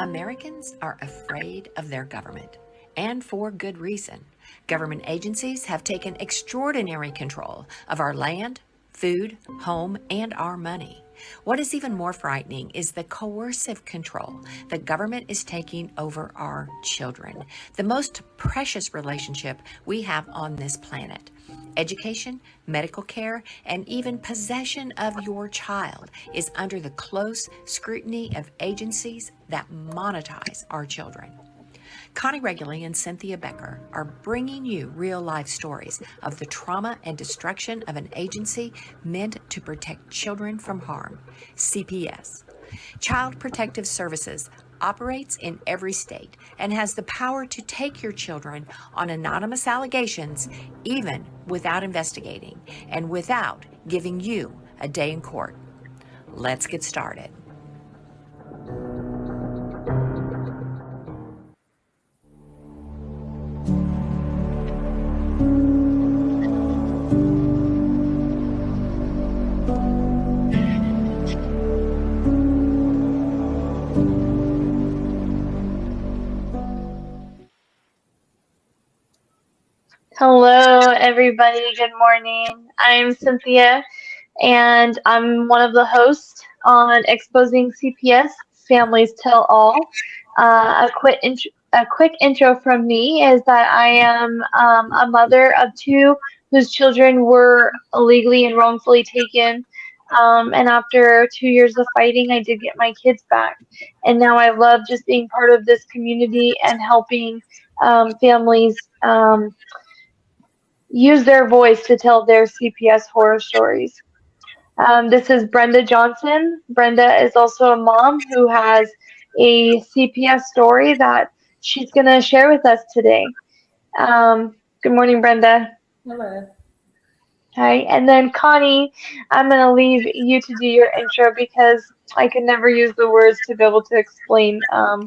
Americans are afraid of their government, and for good reason. Government agencies have taken extraordinary control of our land, food, home, and our money. What is even more frightening is the coercive control the government is taking over our children, the most precious relationship we have on this planet. Education, medical care, and even possession of your child is under the close scrutiny of agencies that monetize our children. Connie Reguli and Cynthia Becker are bringing you real life stories of the trauma and destruction of an agency meant to protect children from harm, CPS. Child Protective Services operates in every state and has the power to take your children on anonymous allegations even without investigating and without giving you a day in court. Let's get started. Hello, everybody. Good morning. I'm Cynthia, and I'm one of the hosts on Exposing CPS Families Tell All. A quick intro from me is that I am a mother of two whose children were illegally and wrongfully taken. And after 2 years of fighting, I did get my kids back. And now I love just being part of this community and helping families. Use their voice to tell their CPS horror stories. This is Brenda Johnson. Brenda is also a mom who has a CPS story that she's going to share with us today. Good morning, Brenda. Hello. Hi. And then Connie, I'm going to leave you to do your intro because I can never use the words to be able to explain how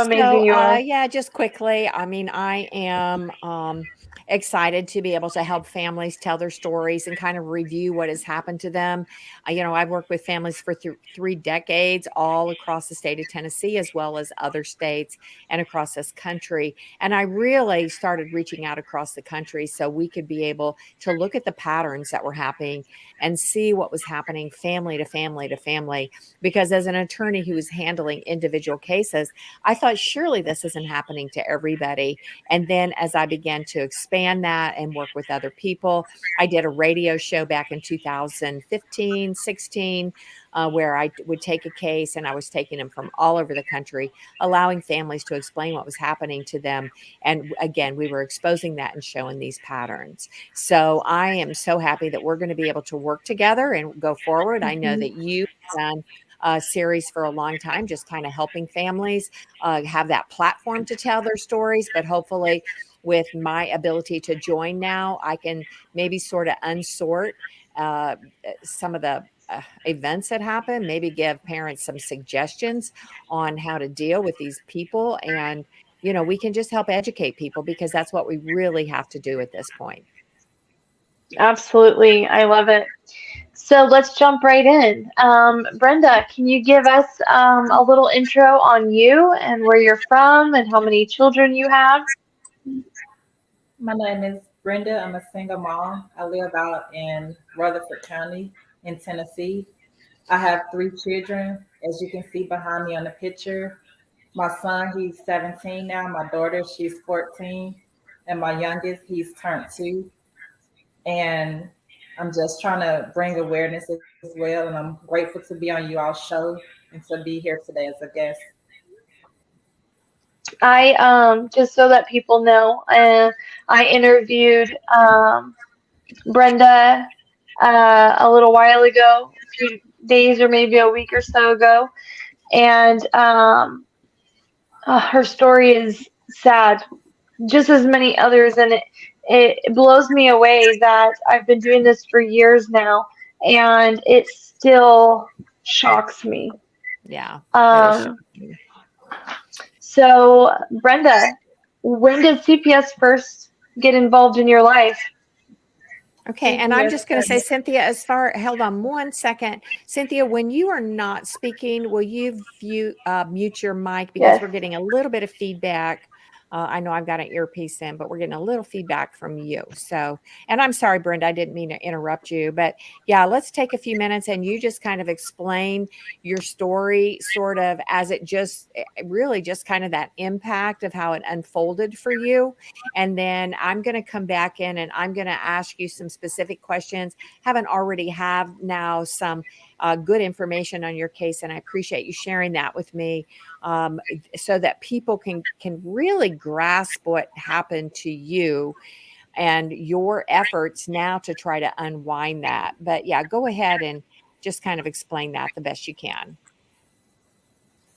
amazing you are. Just quickly, I am excited to be able to help families tell their stories and kind of review what has happened to them. I've worked with families for 3 decades all across the state of Tennessee, as well as other states and across this country. And I really started reaching out across the country so we could be able to look at the patterns that were happening and see what was happening family to family to family. Because as an attorney who was handling individual cases, I thought surely this isn't happening to everybody. And then as I began to expand that and work with other people, I did a radio show back in 2015, 16, where I would take a case and I was taking them from all over the country, allowing families to explain what was happening to them. And again, we were exposing that and showing these patterns. So I am so happy that we're going to be able to work together and go forward. I know that you've done a series for a long time, just kind of helping families have that platform to tell their stories. But hopefully with my ability to join now, I can maybe sort of unsort some of the events that happen, maybe give parents some suggestions on how to deal with these people. And, we can just help educate people because that's what we really have to do at this point. Absolutely. I love it. So let's jump right in. Brenda, can you give us a little intro on you and where you're from and how many children you have? My name is Brenda. I'm a single mom. I live out in Rutherford County in Tennessee. I have 3 children, as you can see behind me on the picture. My son, he's 17 now. My daughter, she's 14. And my youngest, he's turned 2. And I'm just trying to bring awareness as well. And I'm grateful to be on you all's show and to be here today as a guest. I just so that people know, I interviewed Brenda a little while ago, a few days or maybe a week or so ago, and her story is sad, just as many others, and it blows me away that I've been doing this for years now, and it still shocks me. Yeah. So, Brenda, when did CPS first get involved in your life? Okay, and I'm CPS just going to say, Cynthia, hold on one second. Cynthia, when you are not speaking, will you mute your mic because Yes. we're getting a little bit of feedback. I know I've got an earpiece in, but we're getting a little feedback from you. So, and I'm sorry, Brenda, I didn't mean to interrupt you, but yeah, let's take a few minutes and you just kind of explain your story, sort of as it just really just kind of that impact of how it unfolded for you. And then I'm going to come back in and I'm going to ask you some specific questions. Haven't already have now some good information on your case, and I appreciate you sharing that with me, so that people can really grasp what happened to you and your efforts now to try to unwind that. But yeah, go ahead and just kind of explain that the best you can.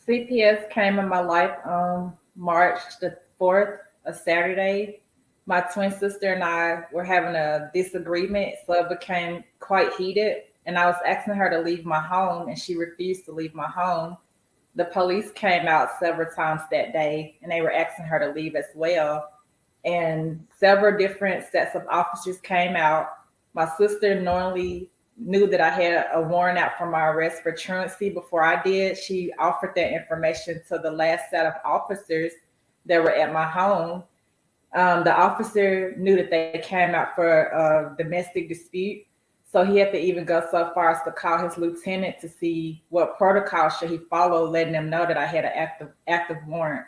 CPS came in my life on March the 4th, a Saturday. My twin sister and I were having a disagreement, so it became quite heated. And I was asking her to leave my home, and she refused to leave my home. The police came out several times that day, and they were asking her to leave as well. And several different sets of officers came out. My sister normally knew that I had a warrant out for my arrest for truancy before I did. She offered that information to the last set of officers that were at my home. The officer knew that they came out for a domestic dispute. So he had to even go so far as to call his lieutenant to see what protocol should he follow, letting them know that I had an active warrant.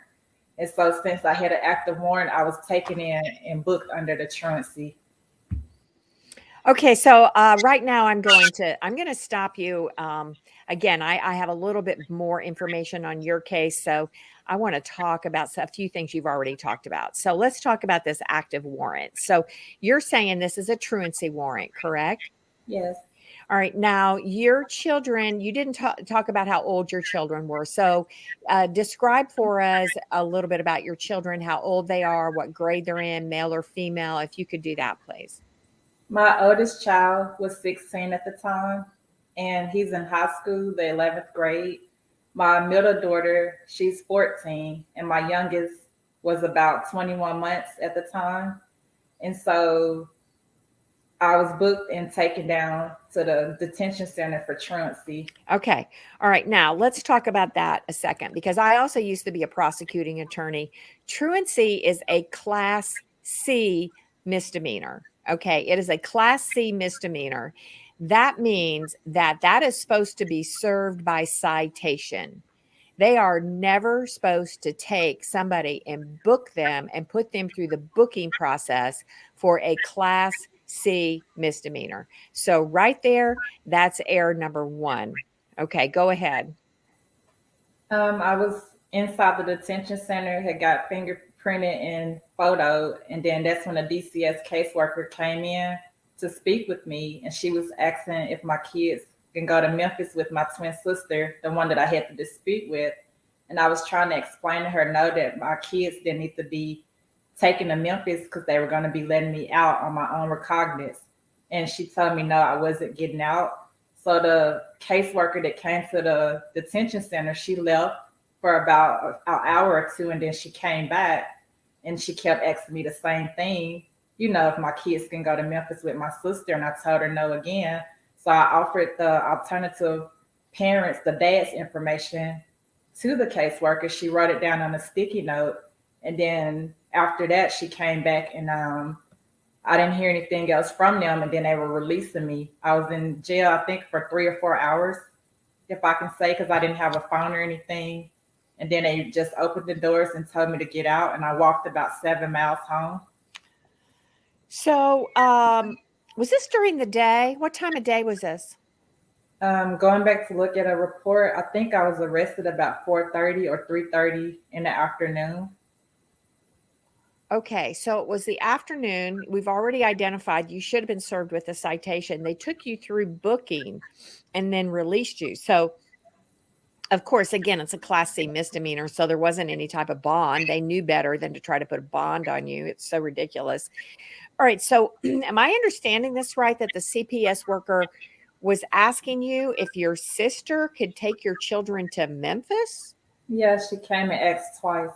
And so since I had an active warrant, I was taken in and booked under the truancy. Okay, so right now I'm going to stop you. Again, I have a little bit more information on your case, so I want to talk about a few things you've already talked about. So let's talk about this active warrant. So you're saying this is a truancy warrant, correct? Yes. All right. Now, your children, you didn't talk about how old your children were. So, describe for us a little bit about your children, how old they are, what grade they're in, male or female, if you could do that, please. My oldest child was 16 at the time, and he's in high school, the 11th grade. My middle daughter, she's 14, and my youngest was about 21 months at the time. And so I was booked and taken down to the detention center for truancy. Okay. All right. Now, let's talk about that a second because I also used to be a prosecuting attorney. Truancy is a Class C misdemeanor. Okay. It is a Class C misdemeanor. That means that is supposed to be served by citation. They are never supposed to take somebody and book them and put them through the booking process for a Class C misdemeanor. So, right there, that's error number one. Okay, go ahead. I was inside the detention center, had got fingerprinted and photo, and then that's when a DCS caseworker came in to speak with me, and she was asking if my kids can go to Memphis with my twin sister, the one that I had the dispute with. And I was trying to explain to her, no, that my kids didn't need to be taken to Memphis because they were going to be letting me out on my own recognizance. And she told me, no, I wasn't getting out. So the caseworker that came to the detention center, she left for about an hour or two, and then she came back and she kept asking me the same thing. You know, if my kids can go to Memphis with my sister, and I told her no again. So I offered the alternative parents, the dad's information to the caseworker. She wrote it down on a sticky note, and then after that, she came back and I didn't hear anything else from them, and then they were releasing me. I was in jail, I think, for 3 or 4 hours, if I can say, because I didn't have a phone or anything. And then they just opened the doors and told me to get out, and I walked about 7 miles home. So, was this during the day? What time of day was this? Going back to look at a report, I think I was arrested about 4:30 or 3:30 in the afternoon. Okay, so it was the afternoon. We've already identified you should have been served with a citation. They took you through booking and then released you. So, of course, again, it's a Class C misdemeanor, so there wasn't any type of bond. They knew better than to try to put a bond on you. It's so ridiculous. All right, so am I understanding this right that the CPS worker was asking you if your sister could take your children to Memphis? Yeah, she came and asked twice.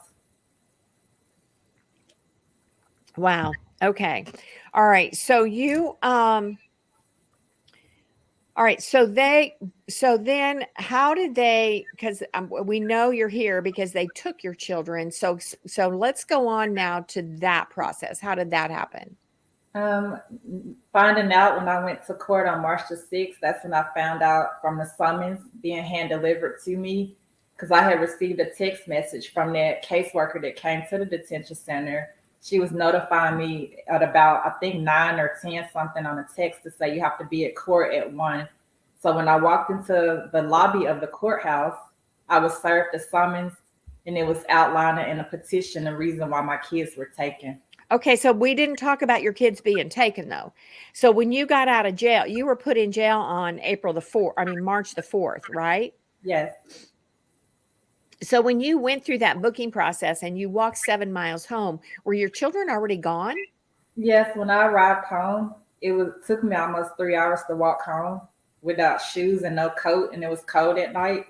Wow. Okay. All right. All right. So then how did they, because we know you're here because they took your children. So let's go on now to that process. How did that happen? Um, Finding out when I went to court on March the 6th, that's when I found out from the summons being hand delivered to me because I had received a text message from that caseworker that came to the detention center. She was notifying me at about, I think, 9 or 10 something on a text to say you have to be at court at 1. So when I walked into the lobby of the courthouse, I was served a summons and it was outlining in a petition the reason why my kids were taken. Okay, so we didn't talk about your kids being taken though. So when you got out of jail, you were put in jail on March the 4th, right? Yes. So when you went through that booking process and you walked 7 miles home, were your children already gone? Yes, when I arrived home, took me almost 3 hours to walk home without shoes and no coat, and it was cold at night.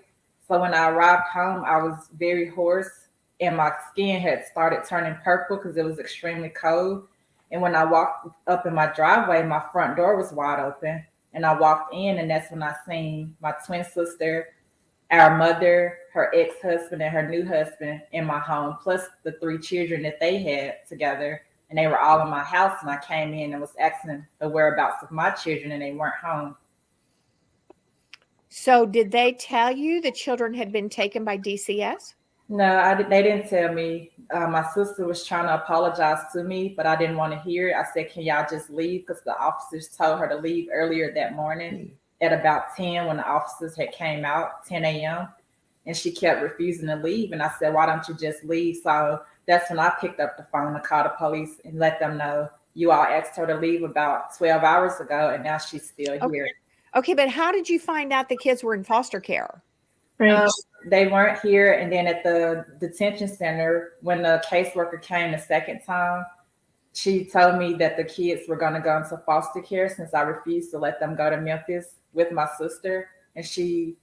So when I arrived home, I was very hoarse, and my skin had started turning purple because it was extremely cold. And when I walked up in my driveway, my front door was wide open, and I walked in, and that's when I seen my twin sister, our mother, her ex-husband, and her new husband in my home, plus the 3 children that they had together. And they were all in my house. And I came in and was asking the whereabouts of my children, and they weren't home. So did they tell you the children had been taken by DCS? No, they didn't tell me. My sister was trying to apologize to me, but I didn't want to hear it. I said, "Can y'all just leave?" Because the officers told her to leave earlier that morning at about 10 when the officers had came out, 10 a.m. And she kept refusing to leave. And I said, "Why don't you just leave?" So that's when I picked up the phone to call the police and let them know you all asked her to leave about 12 hours ago, and now she's still here. Okay, but how did you find out the kids were in foster care? Right. They weren't here. And then at the detention center, when the caseworker came the second time, she told me that the kids were going to go into foster care since I refused to let them go to Memphis with my sister. And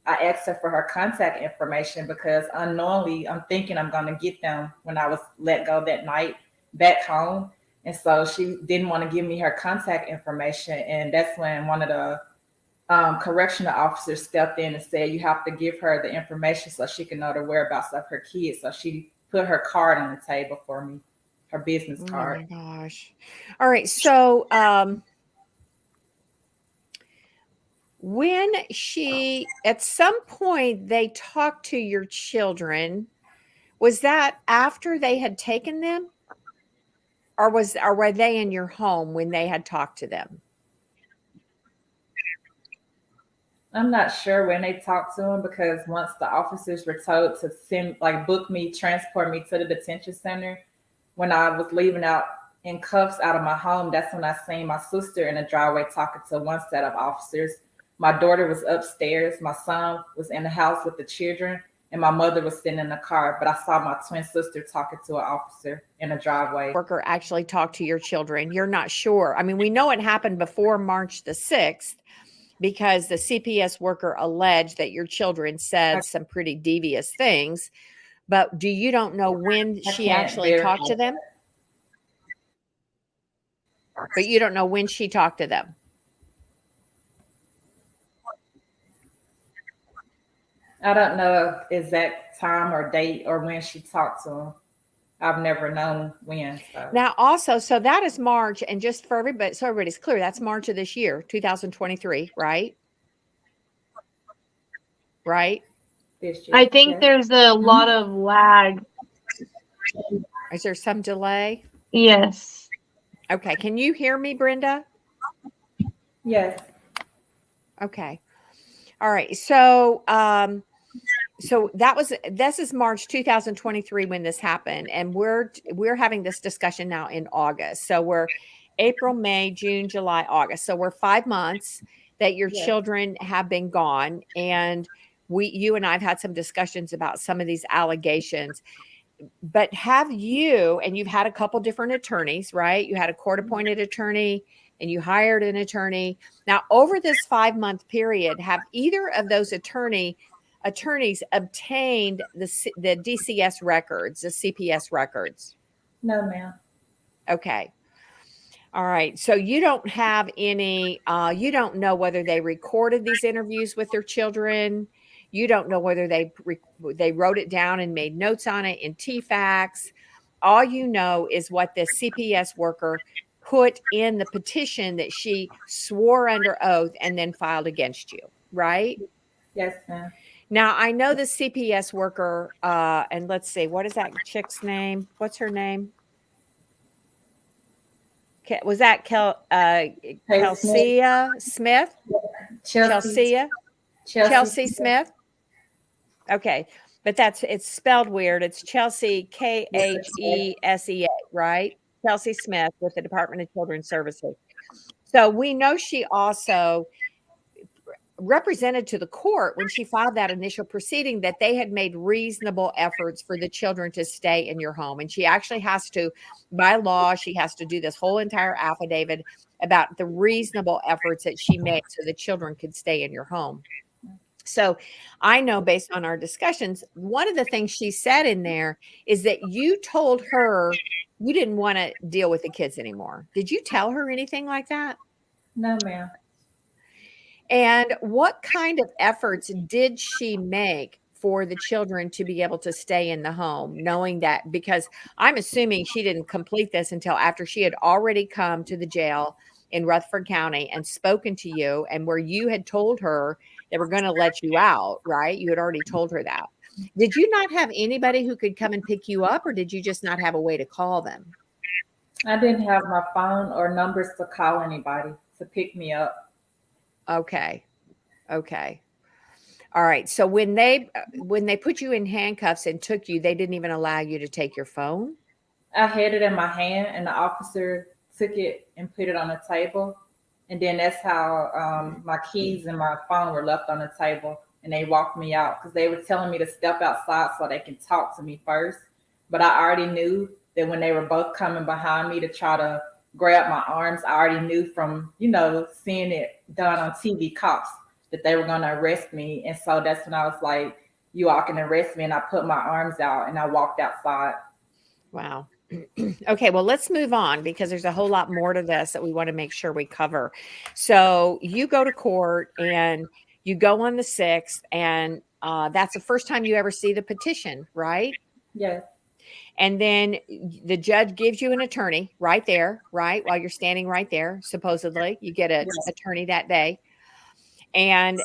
I asked her for her contact information because unknowingly, I'm thinking I'm going to get them when I was let go that night back home. And so she didn't want to give me her contact information. And that's when one of the correctional officers stepped in and said, "You have to give her the information so she can know the whereabouts of her kids." So she put her card on the table for me, her business card. Oh my gosh. All right. So at some point they talked to your children, was that after they had taken them? Or were they in your home when they had talked to them? I'm not sure when they talked to him because once the officers were told to book me, transport me to the detention center, when I was leaving out in cuffs out of my home, that's when I seen my sister in the driveway talking to one set of officers. My daughter was upstairs. My son was in the house with the children, and my mother was sitting in the car. But I saw my twin sister talking to an officer in the driveway. Worker actually talked to your children. You're not sure. I mean, we know it happened before March the 6th. Because the CPS worker alleged that your children said some pretty devious things, but you don't know when she actually talked to them? But you don't know when she talked to them? I don't know exact time or date or when she talked to them. I've never known when. So. Now, also, so that is March, and just for everybody, so everybody's clear, that's March of this year, 2023, right? Right? I think there's a lot of lag. Is there some delay? Yes. Okay. Can you hear me, Brenda? Yes. Okay. All right. So, this is March 2023 when this happened, and we're having this discussion now in August. So we're April, May, June, July, August. So we're 5 months that your children have been gone, and you and I've had some discussions about some of these allegations. But you've had a couple different attorneys, right? You had a court-appointed attorney and you hired an attorney. Now, over this 5-month period, have either of those attorneys obtained the DCS records, the CPS records? No, ma'am. Okay. All right. So you don't have any, you don't know whether they recorded these interviews with their children. You don't know whether they wrote it down and made notes on it in TFAX. All you know is what this CPS worker put in the petition that she swore under oath and then filed against you, right? Yes, ma'am. Now I know the CPS worker, and let's see, what is that chick's name? What's her name? Was that Hey, Smith. Kelsia Smith? Chelsea. Chelsea? Chelsea Chelsea Smith. Smith? Okay. But it's spelled weird. It's Chelsea, Khesea, right? Chelsea Smith with the Department of Children's Services. So we know she also represented to the court when she filed that initial proceeding that they had made reasonable efforts for the children to stay in your home. And she actually has to, by law, she has to do this whole entire affidavit about the reasonable efforts that she made so the children could stay in your home. So I know based on our discussions, one of the things she said in there is that you told her you didn't want to deal with the kids anymore. Did you tell her anything like that? No, ma'am. And what kind of efforts did she make for the children to be able to stay in the home, knowing that, because I'm assuming she didn't complete this until after she had already come to the jail in Rutherford County and spoken to you, and where you had told her they were going to let you out, right? You had already told her that. Did you not have anybody who could come and pick you up, or did you just not have a way to call them? I didn't have my phone or numbers to call anybody to pick me up. Okay. All right. So when they put you in handcuffs and took you, they didn't even allow you to take your phone? I had it in my hand, and the officer took it and put it on the table. And then that's how my keys and my phone were left on the table. And they walked me out because they were telling me to step outside so they can talk to me first. But I already knew that when they were both coming behind me to try to grab my arms, I already knew from, seeing it done on TV cops that they were going to arrest me. And so that's when I was like, you all can arrest me. And I put my arms out and I walked outside. Wow. Okay, well, let's move on because there's a whole lot more to this that we want to make sure we cover. So you go to court and you go on the 6th, and that's the first time you ever see the petition, right? Yes. And then the judge gives you an attorney right there, right? While you're standing right there, supposedly. You get an attorney that day. And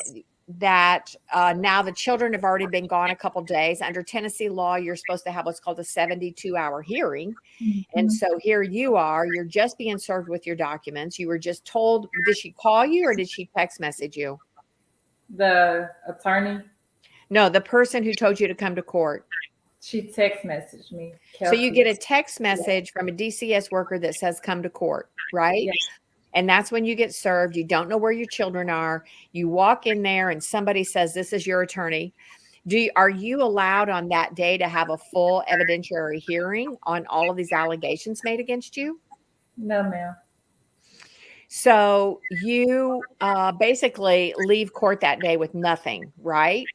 that now the children have already been gone a couple days. Under Tennessee law, you're supposed to have what's called a 72-hour hearing. Mm-hmm. And so here you are, you're just being served with your documents. You were just told, did she call you or did she text message you? The attorney? No, the person who told you to come to court. She text messaged me. So you get a text message from a DCS worker that says come to court, right? Yes. And that's when you get served. You don't know where your children are. You walk in there and somebody says, this is your attorney. Are you allowed on that day to have a full evidentiary hearing on all of these allegations made against you? No, ma'am. So you basically leave court that day with nothing, right?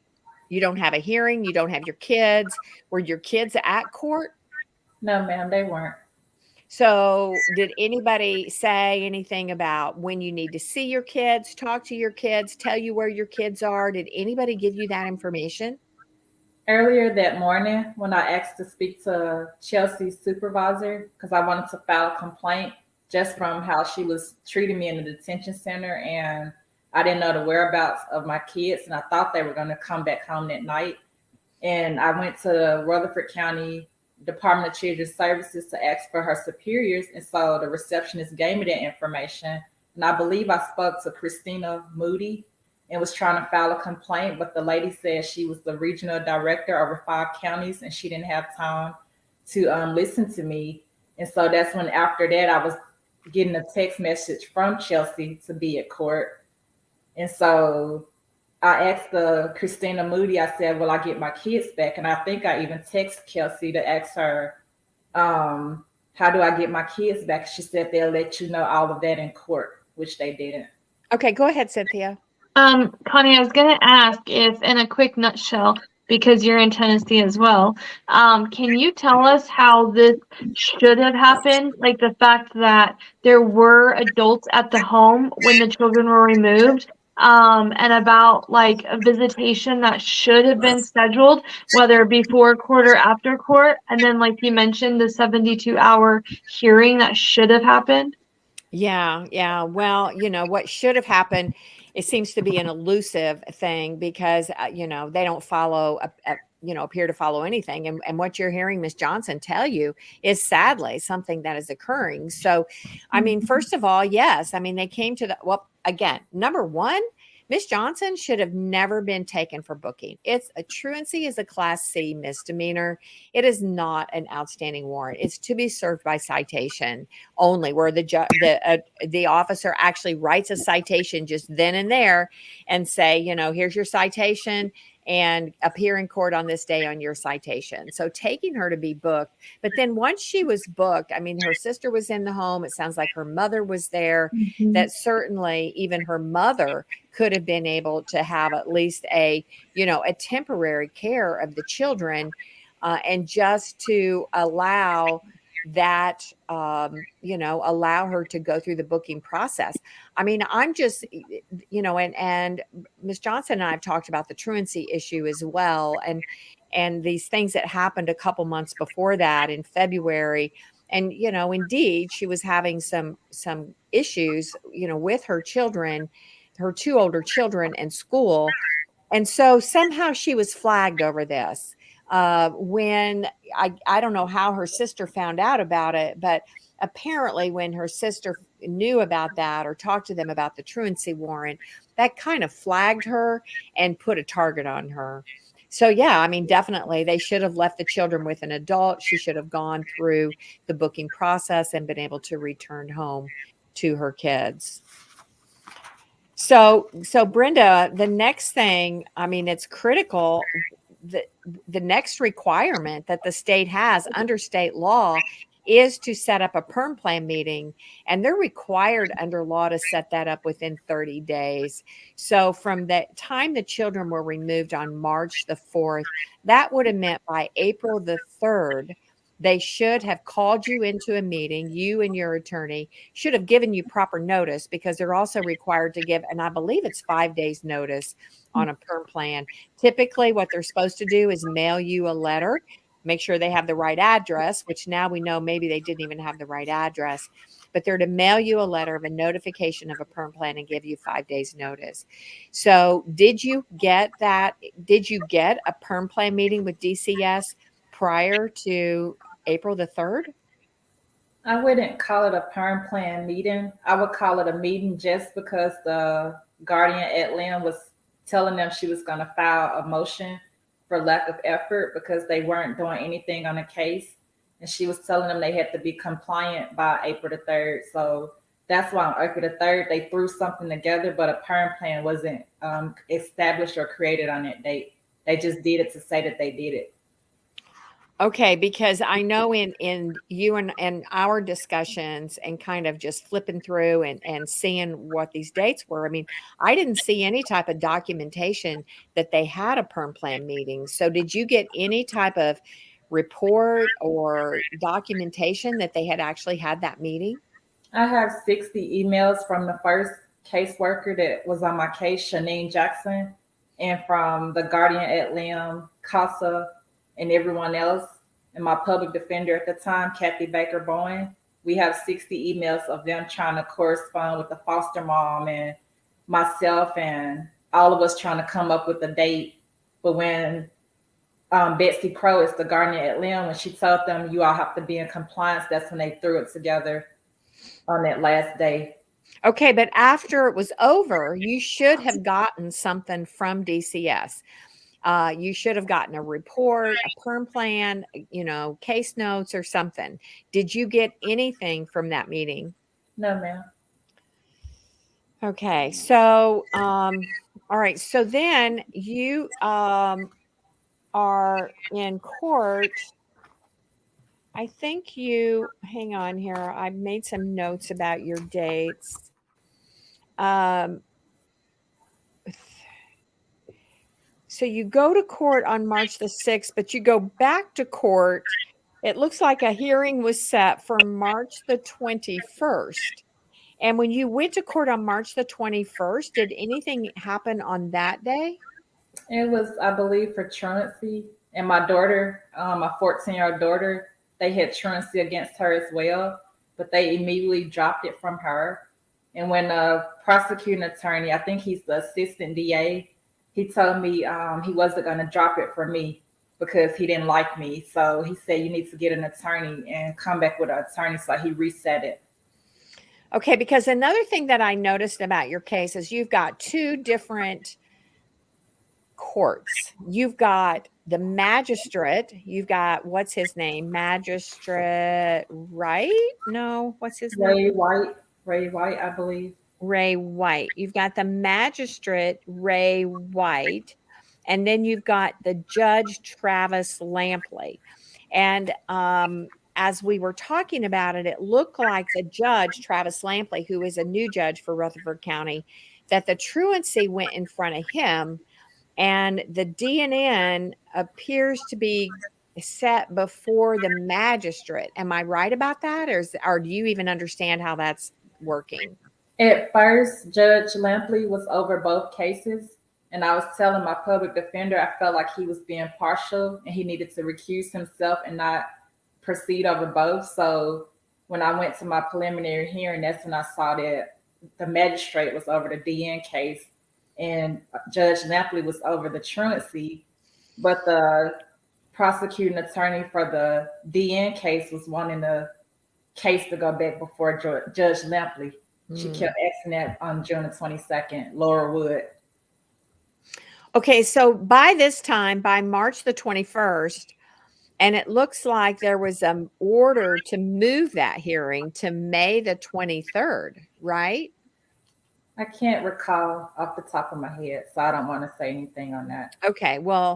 You don't have a hearing. You don't have your kids. Were your kids at court? No, ma'am, they weren't. So did anybody say anything about when you need to see your kids, talk to your kids, tell you where your kids are? Did anybody give you that information? Earlier that morning, when I asked to speak to Chelsea's supervisor, because I wanted to file a complaint just from how she was treating me in the detention center, and I didn't know the whereabouts of my kids, and I thought they were going to come back home that night. And I went to Rutherford County Department of Children's Services to ask for her superiors. And so the receptionist gave me that information. And I believe I spoke to Christina Moody and was trying to file a complaint, but the lady said she was the regional director over 5 counties and she didn't have time to listen to me. And so that's when after that, I was getting a text message from Chelsea to be at court. And so I asked Christina Moody, I said, will I get my kids back? And I think I even texted Kelsey to ask her, how do I get my kids back? She said they'll let you know all of that in court, which they didn't. Okay, go ahead, Cynthia. Connie, I was going to ask if, in a quick nutshell, because you're in Tennessee as well. Can you tell us how this should have happened? Like the fact that there were adults at the home when the children were removed, and about like a visitation that should have been scheduled, whether before court or after court. And then, like you mentioned, the 72-hour hearing that should have happened. Yeah, yeah. Well, what should have happened, it seems to be an elusive thing because, they don't follow, appear to follow anything. And what you're hearing Miss Johnson tell you is sadly something that is occurring. So, I mean, Mhm. first of all, yes. I mean, they came to well, again, number one, Miss Johnson should have never been taken for booking. It's a truancy is a class C misdemeanor. It is not an outstanding warrant. It's to be served by citation only, where the officer actually writes a citation just then and there and say, here's your citation and appear in court on this day on your citation. So taking her to be booked, but then once she was booked, I mean, her sister was in the home. It sounds like her mother was there. Mhm. That certainly even her mother could have been able to have at least a temporary care of the children, and just to allow that, allow her to go through the booking process. I mean, I'm just, and Miss Johnson and I have talked about the truancy issue as well, and these things that happened a couple months before that in February. And indeed, she was having some issues, with her children, her two older children in school, and so somehow she was flagged over this. When I don't know how her sister found out about it, but apparently when her sister knew about that or talked to them about the truancy warrant, that kind of flagged her and put a target on her. So yeah, I mean, definitely they should have left the children with an adult. She should have gone through the booking process and been able to return home to her kids. So Brenda, the next thing, I mean, it's critical. The the next requirement that the state has under state law is to set up a perm plan meeting, and they're required under law to set that up within 30 days. So from the time the children were removed on March the 4th, that would have meant by April the 3rd, they should have called you into a meeting, you and your attorney should have given you proper notice, because they're also required to give, and I believe it's 5 days notice on a perm plan. Typically, what they're supposed to do is mail you a letter, make sure they have the right address, which now we know maybe they didn't even have the right address, but they're to mail you a letter of a notification of a perm plan and give you 5 days notice. So did you get that? Did you get a perm plan meeting with DCS prior to April the 3rd? I wouldn't call it a perm plan meeting. I would call it a meeting just because the guardian ad lin was telling them she was going to file a motion for lack of effort because they weren't doing anything on the case. And she was telling them they had to be compliant by April the 3rd. So that's why on April the 3rd, they threw something together, but a perm plan wasn't established or created on that date. They just did it to say that they did it. Okay, because I know in you and our discussions and kind of just flipping through and seeing what these dates were. I mean, I didn't see any type of documentation that they had a perm plan meeting. So did you get any type of report or documentation that they had actually had that meeting? I have 60 emails from the first caseworker that was on my case, Shanine Jackson, and from the guardian ad lin, CASA, and everyone else, and my public defender at the time, Kathy Baker Bowen. We have 60 emails of them trying to correspond with the foster mom and myself, and all of us trying to come up with a date. But when Betsy Crow is the guardian ad lin, when she told them you all have to be in compliance, that's when they threw it together on that last day. Okay, but after it was over, you should have gotten something from DCS. You should have gotten a report, a perm plan, case notes or something. Did you get anything from that meeting? No, ma'am. Okay, so all right, so then you are in court. I think hang on here. I made some notes about your dates. Um, So you go to court on March the 6th, but you go back to court. It looks like a hearing was set for March the 21st. And when you went to court on March the 21st, did anything happen on that day? It was, I believe, for truancy. And my daughter, my 14-year-old daughter, they had truancy against her as well, but they immediately dropped it from her. And when the prosecuting attorney, I think he's the assistant DA, he told me he wasn't going to drop it for me because he didn't like me. So he said, you need to get an attorney and come back with an attorney. So he reset it. Okay, because another thing that I noticed about your case is you've got two different courts. You've got the magistrate, you've got what's his name? Magistrate Wright? No, what's his name? Ray White, I believe. Ray White. You've got the magistrate Ray White, and then you've got the judge Travis Lampley. And as we were talking about it, it looked like the judge Travis Lampley, who is a new judge for Rutherford County, that the truancy went in front of him, and the DNN appears to be set before the magistrate. Am I right about that, or do you even understand how that's working? At first, Judge Lampley was over both cases, and I was telling my public defender I felt like he was being partial and he needed to recuse himself and not proceed over both. So when I went to my preliminary hearing, that's when I saw that the magistrate was over the DN case and Judge Lampley was over the truancy, but the prosecuting attorney for the DN case was wanting the case to go back before Judge Lampley. She kept asking that on June the 22nd, Laura Wood. Okay, so by this time, by March the 21st, and it looks like there was an order to move that hearing to May the 23rd, right? I can't recall off the top of my head, so I don't want to say anything on that. Okay, well,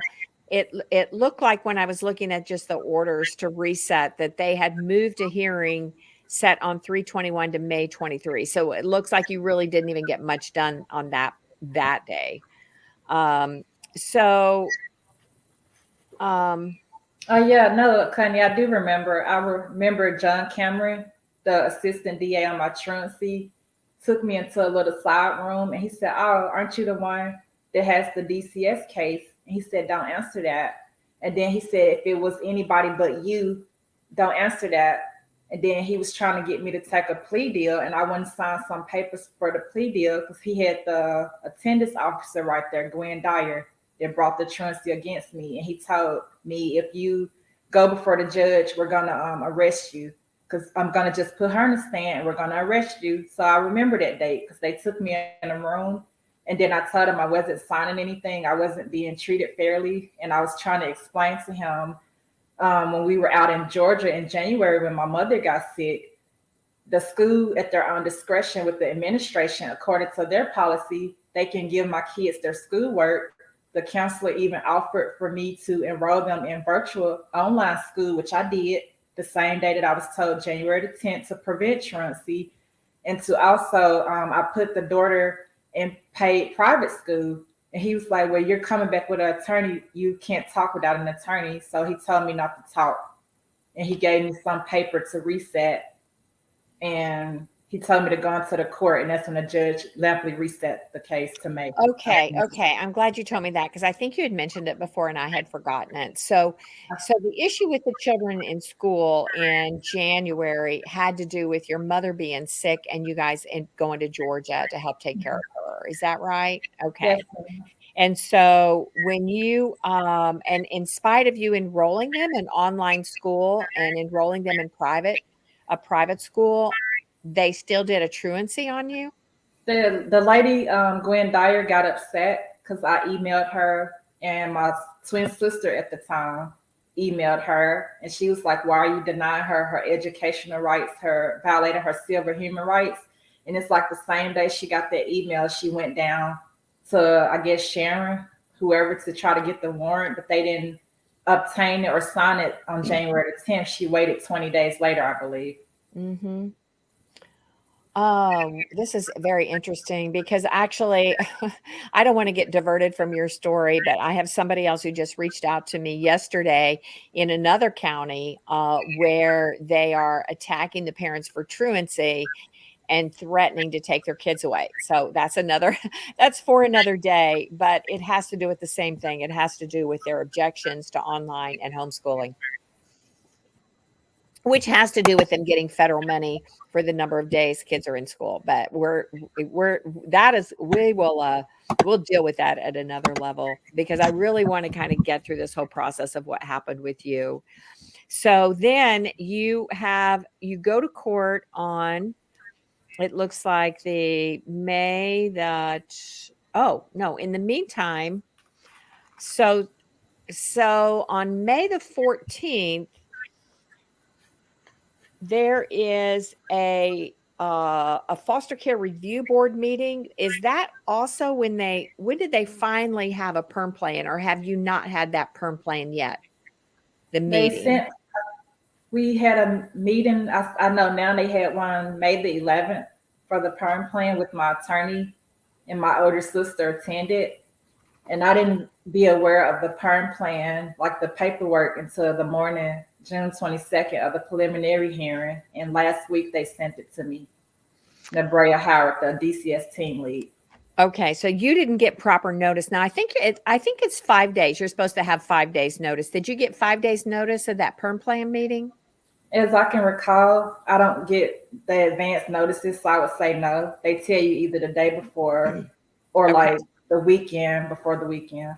it looked like when I was looking at just the orders to reset that they had moved a hearing set on 3/21 to May 23. So it looks like you really didn't even get much done on that day. Um, so Oh yeah, no, Connie, I do remember. I remember John Cameron, the assistant DA on my truancy, took me into a little side room and he said, "Oh, aren't you the one that has the DCS case?" And he said, "Don't answer that." And then he said, "If it was anybody but you, don't answer that." And then he was trying to get me to take a plea deal, and I went and signed some papers for the plea deal because he had the attendance officer right there, Gwen Dyer, that brought the truancy against me. And he told me, if you go before the judge, we're going to arrest you because I'm going to just put her in the stand and we're going to arrest you. So I remember that date because they took me in a room and then I told him I wasn't signing anything. I wasn't being treated fairly. And I was trying to explain to him when we were out in Georgia in January when my mother got sick, the school at their own discretion with the administration, according to their policy, they can give my kids their schoolwork. The counselor even offered for me to enroll them in virtual online school, which I did the same day that I was told, January the 10th, to prevent truancy. And to also, I put the daughter in paid private school. And he was like, "Well, you're coming back with an attorney. You can't talk without an attorney." So he told me not to talk. And he gave me some paper to reset. And he told me to go into the court. And that's when the judge Lampley reset the case to May. Okay. I'm glad you told me that because I think you had mentioned it before and I had forgotten it. So the issue with the children in school in January had to do with your mother being sick and you guys going to Georgia to help take care of her. Is that right? Okay. Yes. And so when you and in spite of you enrolling them in online school and enrolling them in a private school, they still did a truancy on you? The lady, Gwen Dyer, got upset because I emailed her, and my twin sister at the time emailed her, and she was like, "Why are you denying her educational rights, her violating her civil human rights?" And it's like the same day she got that email, she went down to, I guess, Sharon, whoever, to try to get the warrant, but they didn't obtain it or sign it on January the 10th. She waited 20 days later, I believe. Mm-hmm. This is very interesting because actually, I don't want to get diverted from your story, but I have somebody else who just reached out to me yesterday in another county where they are attacking the parents for truancy and threatening to take their kids away. So that's another, that's for another day, but it has to do with the same thing. It has to do with their objections to online and homeschooling, which has to do with them getting federal money for the number of days kids are in school. But we're that is we will we'll deal with that at another level because I really want to kind of get through this whole process of what happened with you. So then you go to court on, it looks like the May that, oh no, in the meantime, so on May the 14th, there is a foster care review board meeting. Is that also when did they finally have a perm plan, or have you not had that perm plan yet? The They meeting. sent, we had a meeting. I know now they had one May the 11th for the perm plan with my attorney, and my older sister attended. And I didn't be aware of the perm plan, like the paperwork, until the morning, June 22nd, of the preliminary hearing. And last week they sent it to me. Nabrea Howard, the DCS team lead. Okay, so you didn't get proper notice. Now I think it's 5 days. You're supposed to have 5 days notice. Did you get 5 days notice of that perm plan meeting? As I can recall, I don't get the advance notices, so I would say no. They tell you either the day before or Okay. like the weekend before the weekend.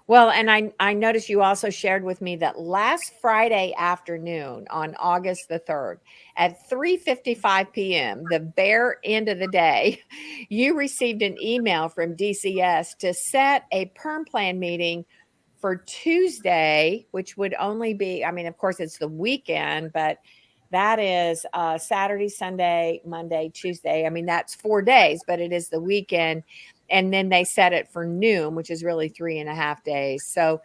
Well, and I noticed you also shared with me that last Friday afternoon on August the 3rd at 3:55 p.m., the bare end of the day, you received an email from DCS to set a perm plan meeting for Tuesday, which would only be, I mean, of course, it's the weekend, but that is Saturday, Sunday, Monday, Tuesday. I mean, that's 4 days, but it is the weekend. And then they set it for noon, which is really 3.5 days. So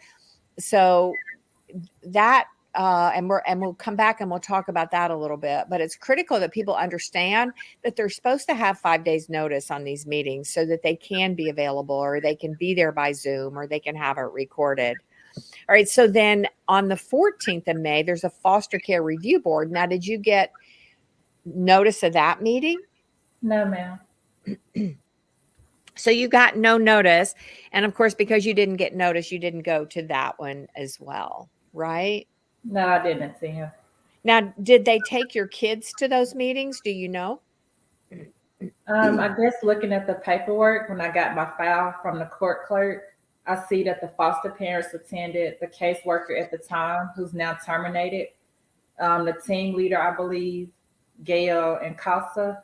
that and we'll come back and we'll talk about that a little bit. But it's critical that people understand that they're supposed to have 5 days notice on these meetings so that they can be available, or they can be there by Zoom, or they can have it recorded. All right. So then on the 14th of May, there's a foster care review board. Now, did you get notice of that meeting? No, ma'am. So you got no notice. And of course, because you didn't get notice, you didn't go to that one as well, right? No, I didn't see him. Now, did they take your kids to those meetings? Do you know? I guess looking at the paperwork, when I got my file from the court clerk, I see that the foster parents attended, the caseworker at the time, who's now terminated, the team leader, I believe, Gail and Casa,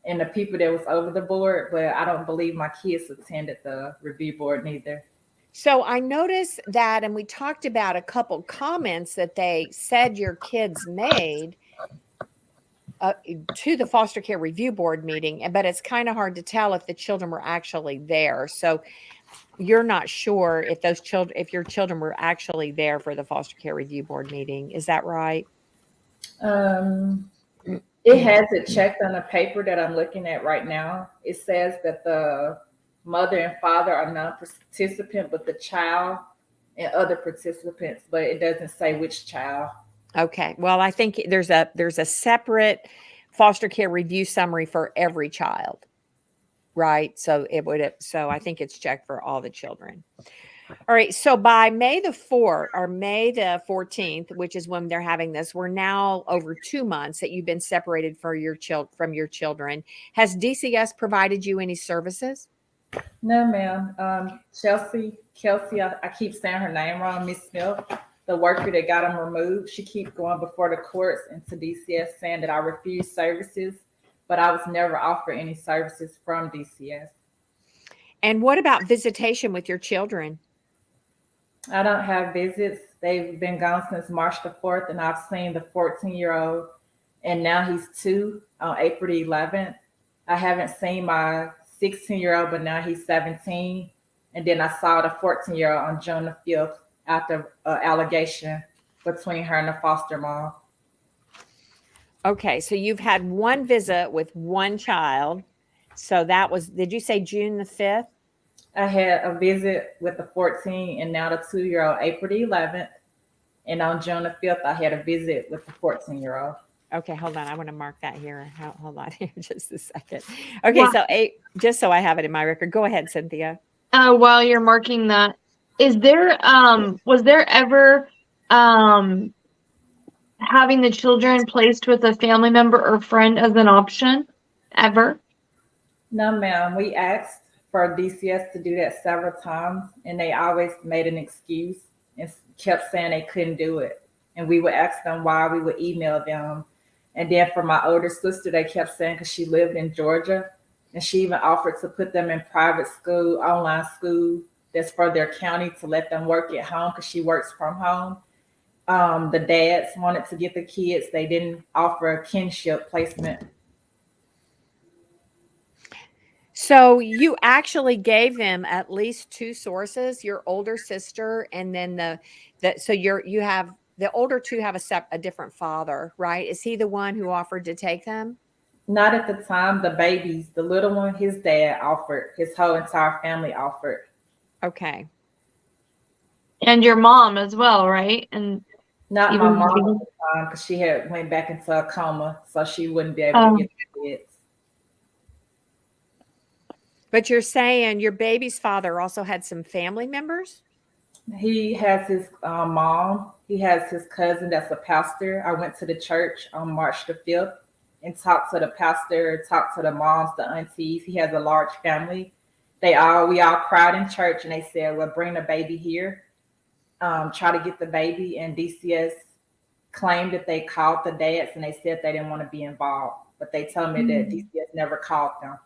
and the people that was over the board, but I don't believe my kids attended the review board neither. So I noticed that, and we talked about a couple comments that they said your kids made to the foster care review board meeting, but it's kind of hard to tell if the children were actually there. So you're not sure if if your children were actually there for the foster care review board meeting. Is that right? It has it checked on the paper that I'm looking at right now. It says that the mother and father are non-participant, but the child and other participants, but it doesn't say which child. Okay. Well, I think there's a separate foster care review summary for every child, right? So I think it's checked for all the children. All right. So by May the 4th or May the 14th, which is when they're having this, we're now over 2 months that you've been separated from your children. Has DCS provided you any services? No, ma'am. Kelsey, I keep saying her name wrong, Miss Smith, the worker that got them removed, she keeps going before the courts and to DCS saying that I refuse services, but I was never offered any services from DCS. And what about visitation with your children? I don't have visits. They've been gone since March the 4th, and I've seen the 14-year-old, and now he's 2 on April the 11th. I haven't seen my 16-year-old, but now he's 17. And then I saw the 14-year-old on June the 5th after allegation between her and the foster mom. Okay, so you've had one visit with one child. So that was, did you say June the 5th? I had a visit with the 14 and now the 2-year-old April the 11th. And on June the 5th, I had a visit with the 14-year-old. Okay, hold on. I want to mark that here. Hold on here just a second. Okay, Wow. so just so I have it in my record. Go ahead, Cynthia. While you're marking that, was there ever um having the children placed with a family member or friend as an option? Ever? No, ma'am. We asked for DCS to do that several times, and they always made an excuse and kept saying they couldn't do it. And we would ask them why, we would email them. And then for my older sister, they kept saying because she lived in Georgia, and she even offered to put them in private school, online school that's for their county to let them work at home because she works from home. The dads wanted to get the kids. They didn't offer a kinship placement. So you actually gave them at least two sources, your older sister and then so you have the older two have a different father, right? Is he the one who offered to take them? Not at the time. The babies, the little one, his dad offered. His whole entire family offered. Okay. And your mom as well, right? And Not my even mom at the time because she had went back into a coma, so she wouldn't be able to um, get the kids. But you're saying your baby's father also had some family members? He has his mom. He has his cousin that's a pastor. I went to the church on March the 5th and talked to the pastor, talked to the moms, the aunties. He has a large family. We all cried in church and they said, well, bring the baby here. Try to get the baby. And DCS claimed that they called the dads and they said they didn't want to be involved. But they told me that DCS never called them.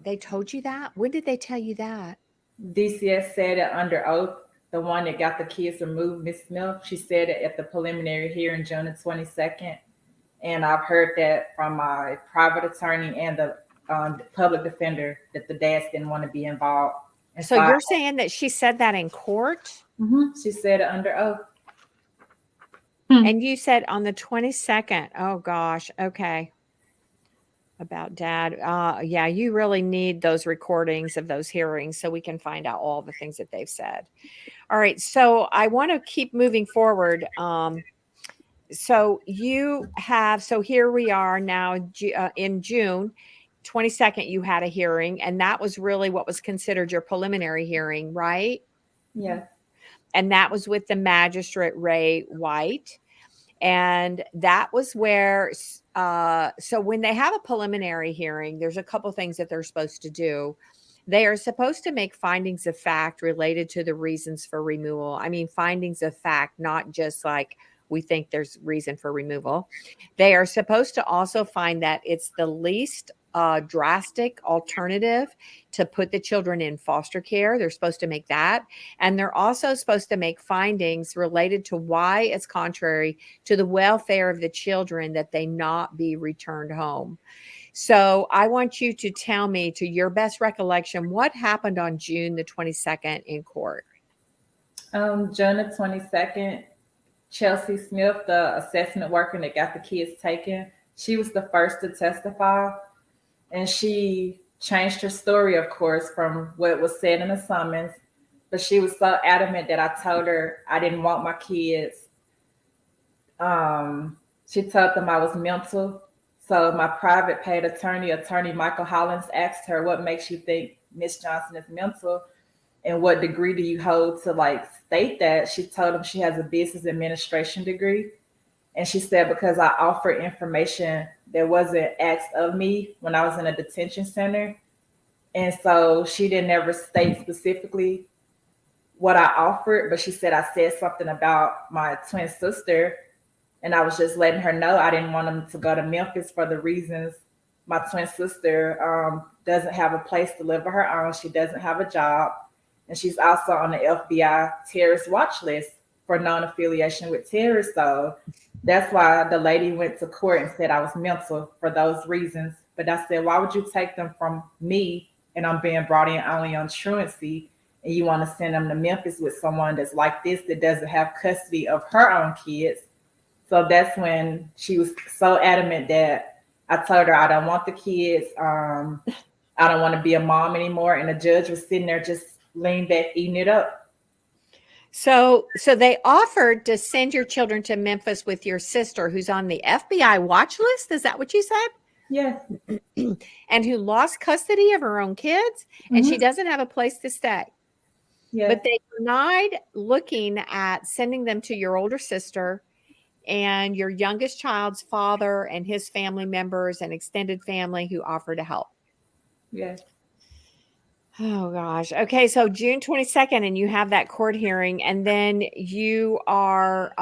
They told you that? When did they tell you that? DCS said it under oath. The one that got the kids removed, Miss Smith, she said it at the preliminary hearing June the 22nd. And I've heard that from my private attorney and the public defender that the dads didn't want to be involved. And so you're saying that she said that in court? She said it under oath. And you said on the 22nd. Oh gosh. Okay. About dad. Yeah, you really need those recordings of those hearings so we can find out all the things that they've said. All right. So I want to keep moving forward. So here we are now in June 22nd, you had a hearing, and that was really what was considered your preliminary hearing, right? Yes. And that was with the magistrate Ray White. And that was where, so when they have a preliminary hearing, there's a couple things that they're supposed to do. They are supposed to make findings of fact related to the reasons for removal. I mean, findings of fact, not just like we think there's reason for removal. They are supposed to also find that it's the least drastic alternative to put the children in foster care. They're supposed to make that. And they're also supposed to make findings related to why it's contrary to the welfare of the children that they not be returned home. So I want you to tell me, to your best recollection, what happened on June the 22nd in court? June the 22nd, Chelsea Smith, the assessment worker that got the kids taken, she was the first to testify. And she changed her story, of course, from what was said in the summons. But she was so adamant that I told her I didn't want my kids. She told them I was mental. So my private paid attorney Michael Hollins, asked her, what makes you think Miss Johnson is mental? And what degree do you hold to state that? She told him she has a business administration degree. And she said, because I offered information that wasn't asked of me when I was in a detention center. And so she didn't ever state specifically what I offered, but she said I said something about my twin sister. And I was just letting her know I didn't want them to go to Memphis for the reasons my twin sister doesn't have a place to live of her own. She doesn't have a job. And she's also on the FBI terrorist watch list for non-affiliation with terrorists. So that's why the lady went to court and said I was mental for those reasons. But I said, why would you take them from me and I'm being brought in only on truancy, and you want to send them to Memphis with someone that's like this that doesn't have custody of her own kids? So that's when she was so adamant that I told her I don't want the kids. I don't want to be a mom anymore. And the judge was sitting there just leaned back, eating it up. So they offered to send your children to Memphis with your sister, who's on the FBI watch list. Is that what you said? Yes. And who lost custody of her own kids, and she doesn't have a place to stay. Yes. But they denied looking at sending them to your older sister and your youngest child's father and his family members and extended family who offered to help. Yes. Oh gosh. Okay, so June 22nd, and you have that court hearing, and then you are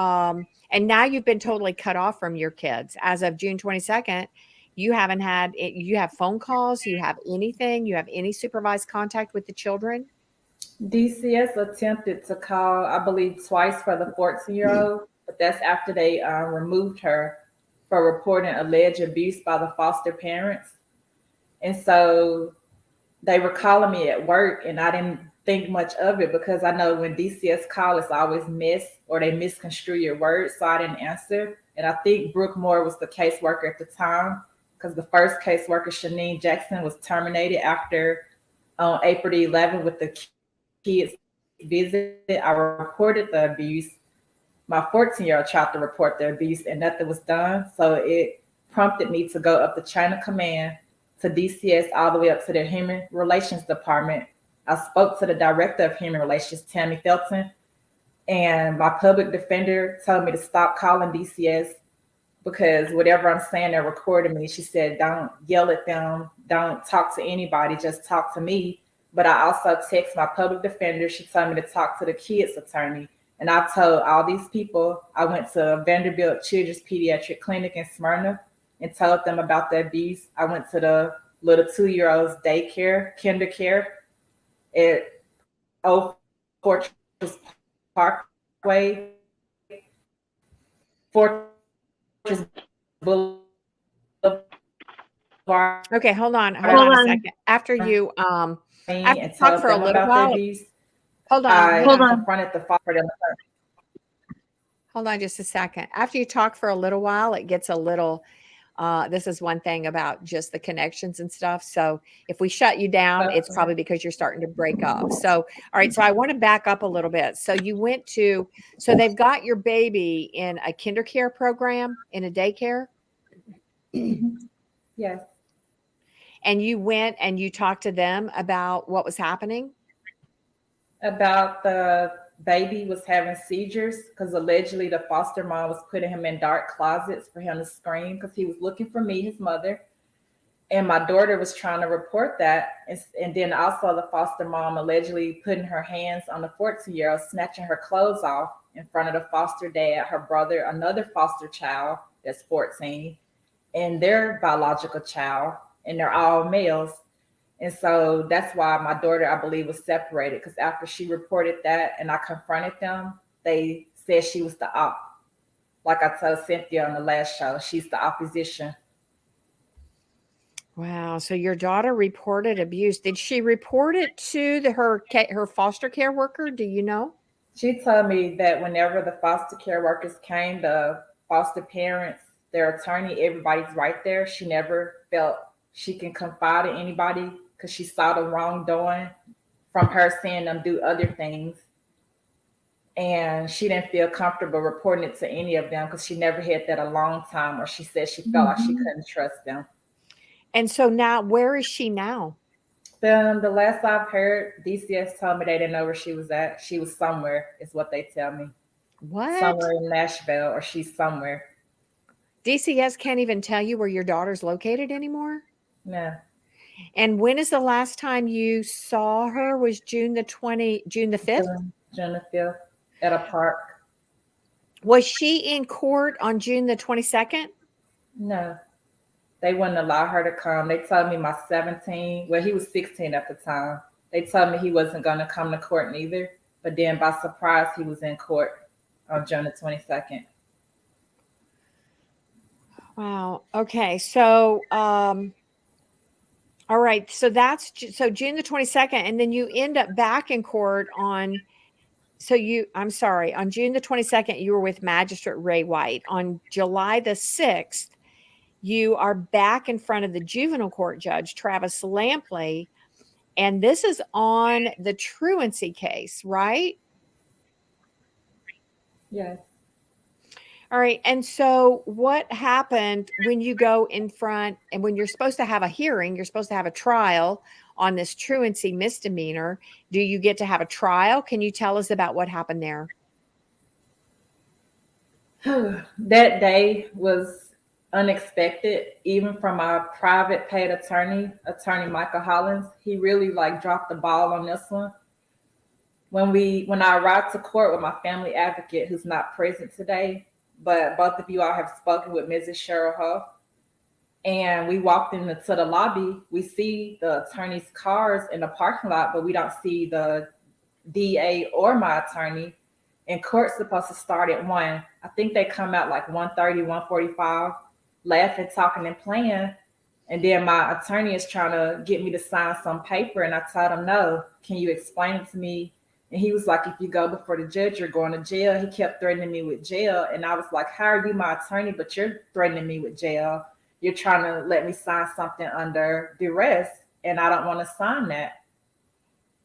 and now you've been totally cut off from your kids. As of June 22nd, you haven't had it, you have phone calls, you have anything, you have any supervised contact with the children? DCS attempted to call, I believe, twice for the 14-year-old, but that's after they removed her for reporting alleged abuse by the foster parents. And so they were calling me at work, and I didn't think much of it because I know when DCS call, it's always miss or they misconstrue your words. So I didn't answer. And I think Brooke Moore was the caseworker at the time because the first caseworker, Shanine Jackson, was terminated after April the 11th with the kids visit. I reported the abuse. My 14-year-old tried to report the abuse and nothing was done. So it prompted me to go up the chain of command to DCS all the way up to the Human Relations Department. I spoke to the director of Human Relations, Tammy Felton, and my public defender told me to stop calling DCS because whatever I'm saying, they're recording me. She said, don't yell at them, don't talk to anybody, just talk to me. But I also text my public defender. She told me to talk to the kids' attorney. And I told all these people, I went to Vanderbilt Children's Pediatric Clinic in Smyrna and told them about the abuse. I went to the little 2-year-olds daycare, kinder care at Old Fortress Parkway, Fortress Boulevard. Okay, hold on Hold a on. second. After you And talk told for a them little about while. the abuse. Hold I on. confronted the father. Hold on just a second. After you talk for a little while, it gets a little this is one thing about just the connections and stuff. So if we shut you down, it's probably because you're starting to break up. So, all right. So I want to back up a little bit. So you went to, so they've got your baby in a kinder care program, in a daycare, Yes. and you went and you talked to them about what was happening. About the baby was having seizures because allegedly the foster mom was putting him in dark closets for him to scream because he was looking for me, his mother. And my daughter was trying to report that. And then also the foster mom allegedly putting her hands on the 14-year-old, snatching her clothes off in front of the foster dad, her brother, another foster child that's 14, and their biological child. And they're all males. And so that's why my daughter, I believe, was separated because after she reported that and I confronted them, they said she was the op. Like I told Cynthia on the last show, she's the opposition. Wow. So your daughter reported abuse. Did she report it to her foster care worker? Do you know? She told me that whenever the foster care workers came, the foster parents, their attorney, everybody's right there. She never felt she can confide in anybody because she saw the wrongdoing from her seeing them do other things. And she didn't feel comfortable reporting it to any of them because she never had that a long time, or she said she felt like she couldn't trust them. And so now, where is she now? The last I've heard, DCS told me they didn't know where she was at. She was somewhere, is what they tell me. What? Somewhere in Nashville, or she's somewhere. DCS can't even tell you where your daughter's located anymore? No. And when is the last time you saw her? Was June the 5th? June the 5th at a park. Was she in court on June the 22nd? No. They wouldn't allow her to come. They told me my 17, well, he was 16 at the time. They told me he wasn't going to come to court neither. But then by surprise, he was in court on June the 22nd. Wow. Okay. So, all right. So so June the 22nd, and then you end up back in court on I'm sorry, on June the 22nd, you were with Magistrate Ray White. On July the 6th, you are back in front of the juvenile court judge, Travis Lampley, and this is on the truancy case, right? Yes. All right. And so what happened when you go in front and when you're supposed to have a hearing, you're supposed to have a trial on this truancy misdemeanor. Do you get to have a trial? Can you tell us about what happened there? That day was unexpected, even from our private paid attorney Michael Hollins. He really like dropped the ball on this one. When I arrived to court with my family advocate, who's not present today, but both of you all have spoken with Mrs. Cheryl Huff, and we walked into the lobby, we see the attorney's cars in the parking lot, but we don't see the DA or my attorney. And court's supposed to start at 1. I think they come out like 1:30, 1:45, laughing, talking, and playing. And then my attorney is trying to get me to sign some paper. And I told him, no, can you explain it to me? And he was like, if you go before the judge, you're going to jail. He kept threatening me with jail. And I was like, how are you my attorney, but you're threatening me with jail? You're trying to let me sign something under duress, and I don't want to sign that.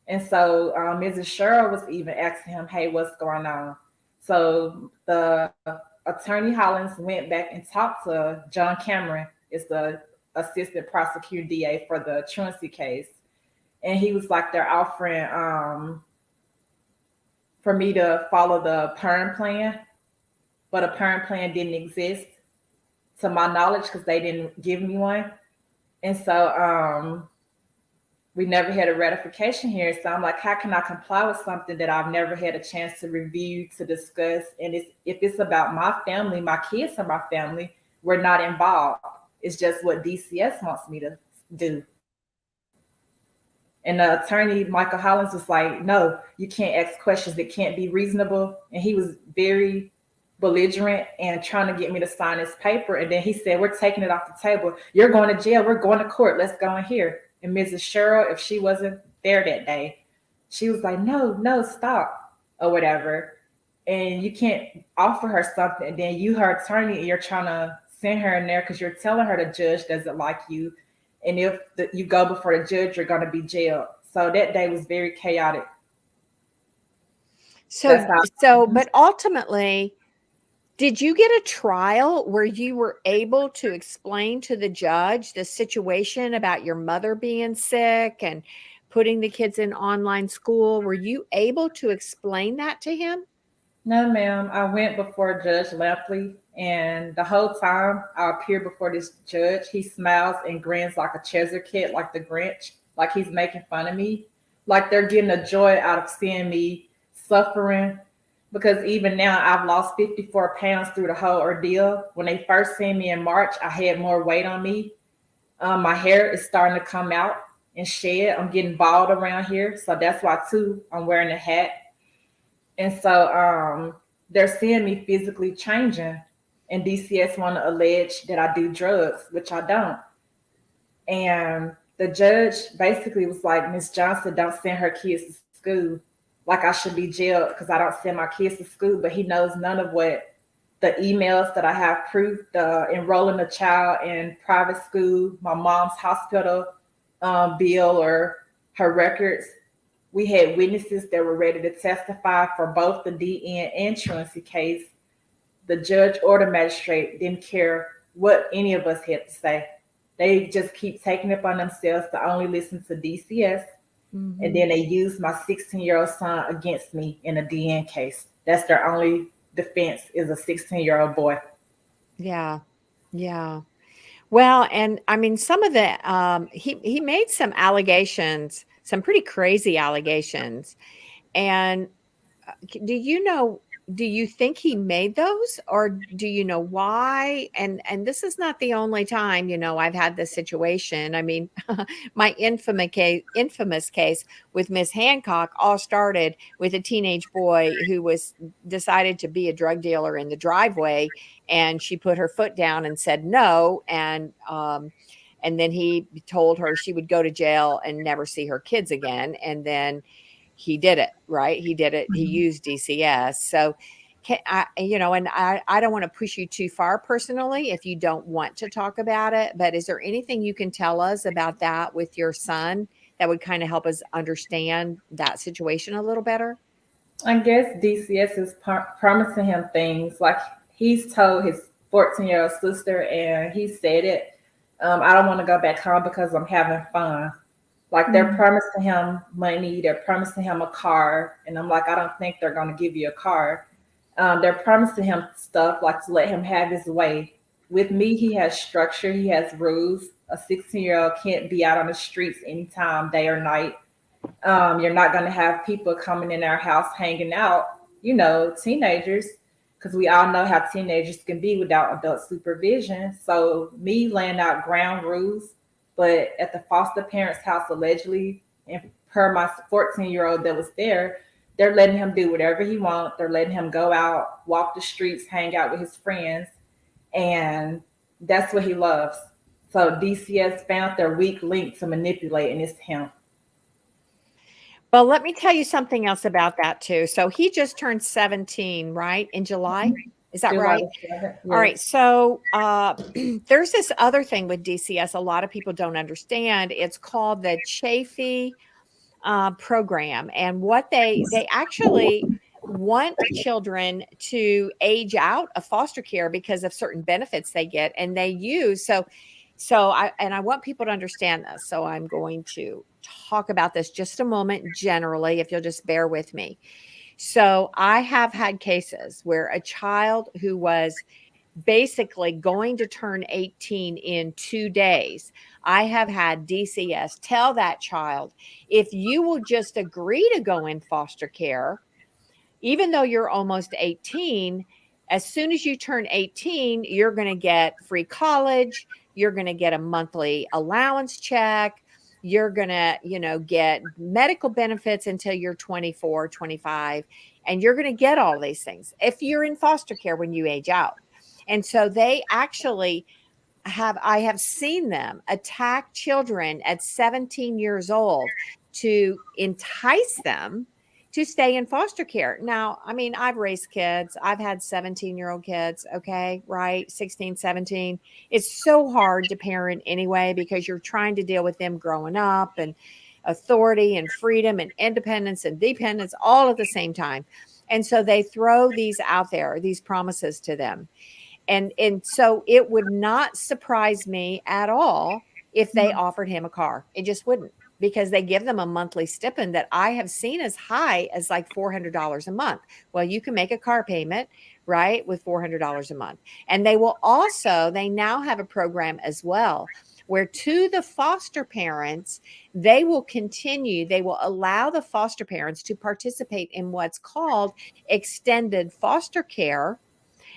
And so Mrs. Cheryl was even asking him, hey, what's going on? So the attorney Hollins went back and talked to John Cameron, is the assistant prosecutor DA for the truancy case. And he was like, they're offering for me to follow the PERM plan, but a PERM plan didn't exist to my knowledge because they didn't give me one. And so we never had a ratification here. So I'm like, how can I comply with something that I've never had a chance to review, to discuss? And if it's about my family, my kids are my family, we're not involved. It's just what DCS wants me to do. And the attorney, Michael Hollins, was like, no, you can't ask questions that can't be reasonable. And he was very belligerent and trying to get me to sign this paper. And then he said, we're taking it off the table. You're going to jail. We're going to court. Let's go in here. And Mrs. Cheryl, if she wasn't there that day, she was like, no, stop, or whatever. And you can't offer her something. And then you, her attorney, and you're trying to send her in there because you're telling her the judge doesn't like you. And if you go before the judge, you're going to be jailed. So that day was very chaotic. But ultimately, did you get a trial where you were able to explain to the judge the situation about your mother being sick and putting the kids in online school? Were you able to explain that to him? No, ma'am. I went before Judge Lampley, and the whole time I appear before this judge, he smiles and grins like a Cheshire cat, like the Grinch, like he's making fun of me, like they're getting a joy out of seeing me suffering. Because even now, I've lost 54 pounds through the whole ordeal. When they first seen me in March, I had more weight on me. My hair is starting to come out and shed. I'm getting bald around here, so that's why too I'm wearing a hat. And so they're seeing me physically changing, and DCS want to allege that I do drugs, which I don't. And the judge basically was like, Miss Johnson, don't send her kids to school. Like I should be jailed because I don't send my kids to school. But he knows none of what the emails that I have proof, the enrolling a child in private school, my mom's hospital bill, or her records. We had witnesses that were ready to testify for both the DN and truancy case. The judge or the magistrate didn't care what any of us had to say. They just keep taking it upon themselves to only listen to DCS. Mm-hmm. And then they used my 16-year-old son against me in a DN case. That's their only defense, is a 16-year-old boy. Yeah. Well, and I mean, some of the he made some allegations, some pretty crazy allegations. And do you think he made those, or do you know why? And this is not the only time, I've had this situation. I mean, my infamous case with Miss Hancock all started with a teenage boy who decided to be a drug dealer in the driveway, and she put her foot down and said no, and then he told her she would go to jail and never see her kids again. And then he did it, right? He did it. He Mhm. used DCS. So can I, and I don't want to push you too far personally if you don't want to talk about it, but is there anything you can tell us about that with your son that would kind of help us understand that situation a little better? I guess DCS is promising him things like he's told his 14-year-old sister, and he said it. I don't want to go back home because I'm having fun. Like they're Mm. promising him money, they're promising him a car, and I'm like, I don't think they're going to give you a car. They're promising him stuff like to let him have his way. With me, he has structure, he has rules. A 16-year-old can't be out on the streets anytime, day or night. You're not going to have people coming in our house hanging out, teenagers, because we all know how teenagers can be without adult supervision. So, me laying out ground rules, but at the foster parents' house, allegedly, and per my 14-year-old that was there, they're letting him do whatever he wants. They're letting him go out, walk the streets, hang out with his friends, and that's what he loves. So, DCS found their weak link to manipulate, and it's him. Well, let me tell you something else about that too. So he just turned 17, right? In July. Is that July right? the 7th, All yes. right. So there's this other thing with DCS a lot of people don't understand. It's called the Chafee program, and what they actually want children to age out of foster care because of certain benefits they get, and they use I want people to understand this. So I'm going to talk about this just a moment generally, if you'll just bear with me. So I have had cases where a child who was basically going to turn 18 in 2 days. I have had DCS tell that child, if you will just agree to go in foster care, even though you're almost 18, as soon as you turn 18, you're going to get free college, you're going to get a monthly allowance check, you're going to, get medical benefits until you're 24, 25, and you're going to get all these things if you're in foster care when you age out. And so they actually I have seen them attack children at 17 years old to entice them to stay in foster care. Now, I mean, I've raised kids. I've had 17-year-old kids, okay, right? 16, 17. It's so hard to parent anyway because you're trying to deal with them growing up and authority and freedom and independence and dependence all at the same time. And so they throw these out there, these promises to them. And so it would not surprise me at all if they offered him a car. It just wouldn't, because they give them a monthly stipend that I have seen as high as like $400 a month. Well, you can make a car payment, right, with $400 a month. And they now have a program as well where to the foster parents, they will allow the foster parents to participate in what's called extended foster care,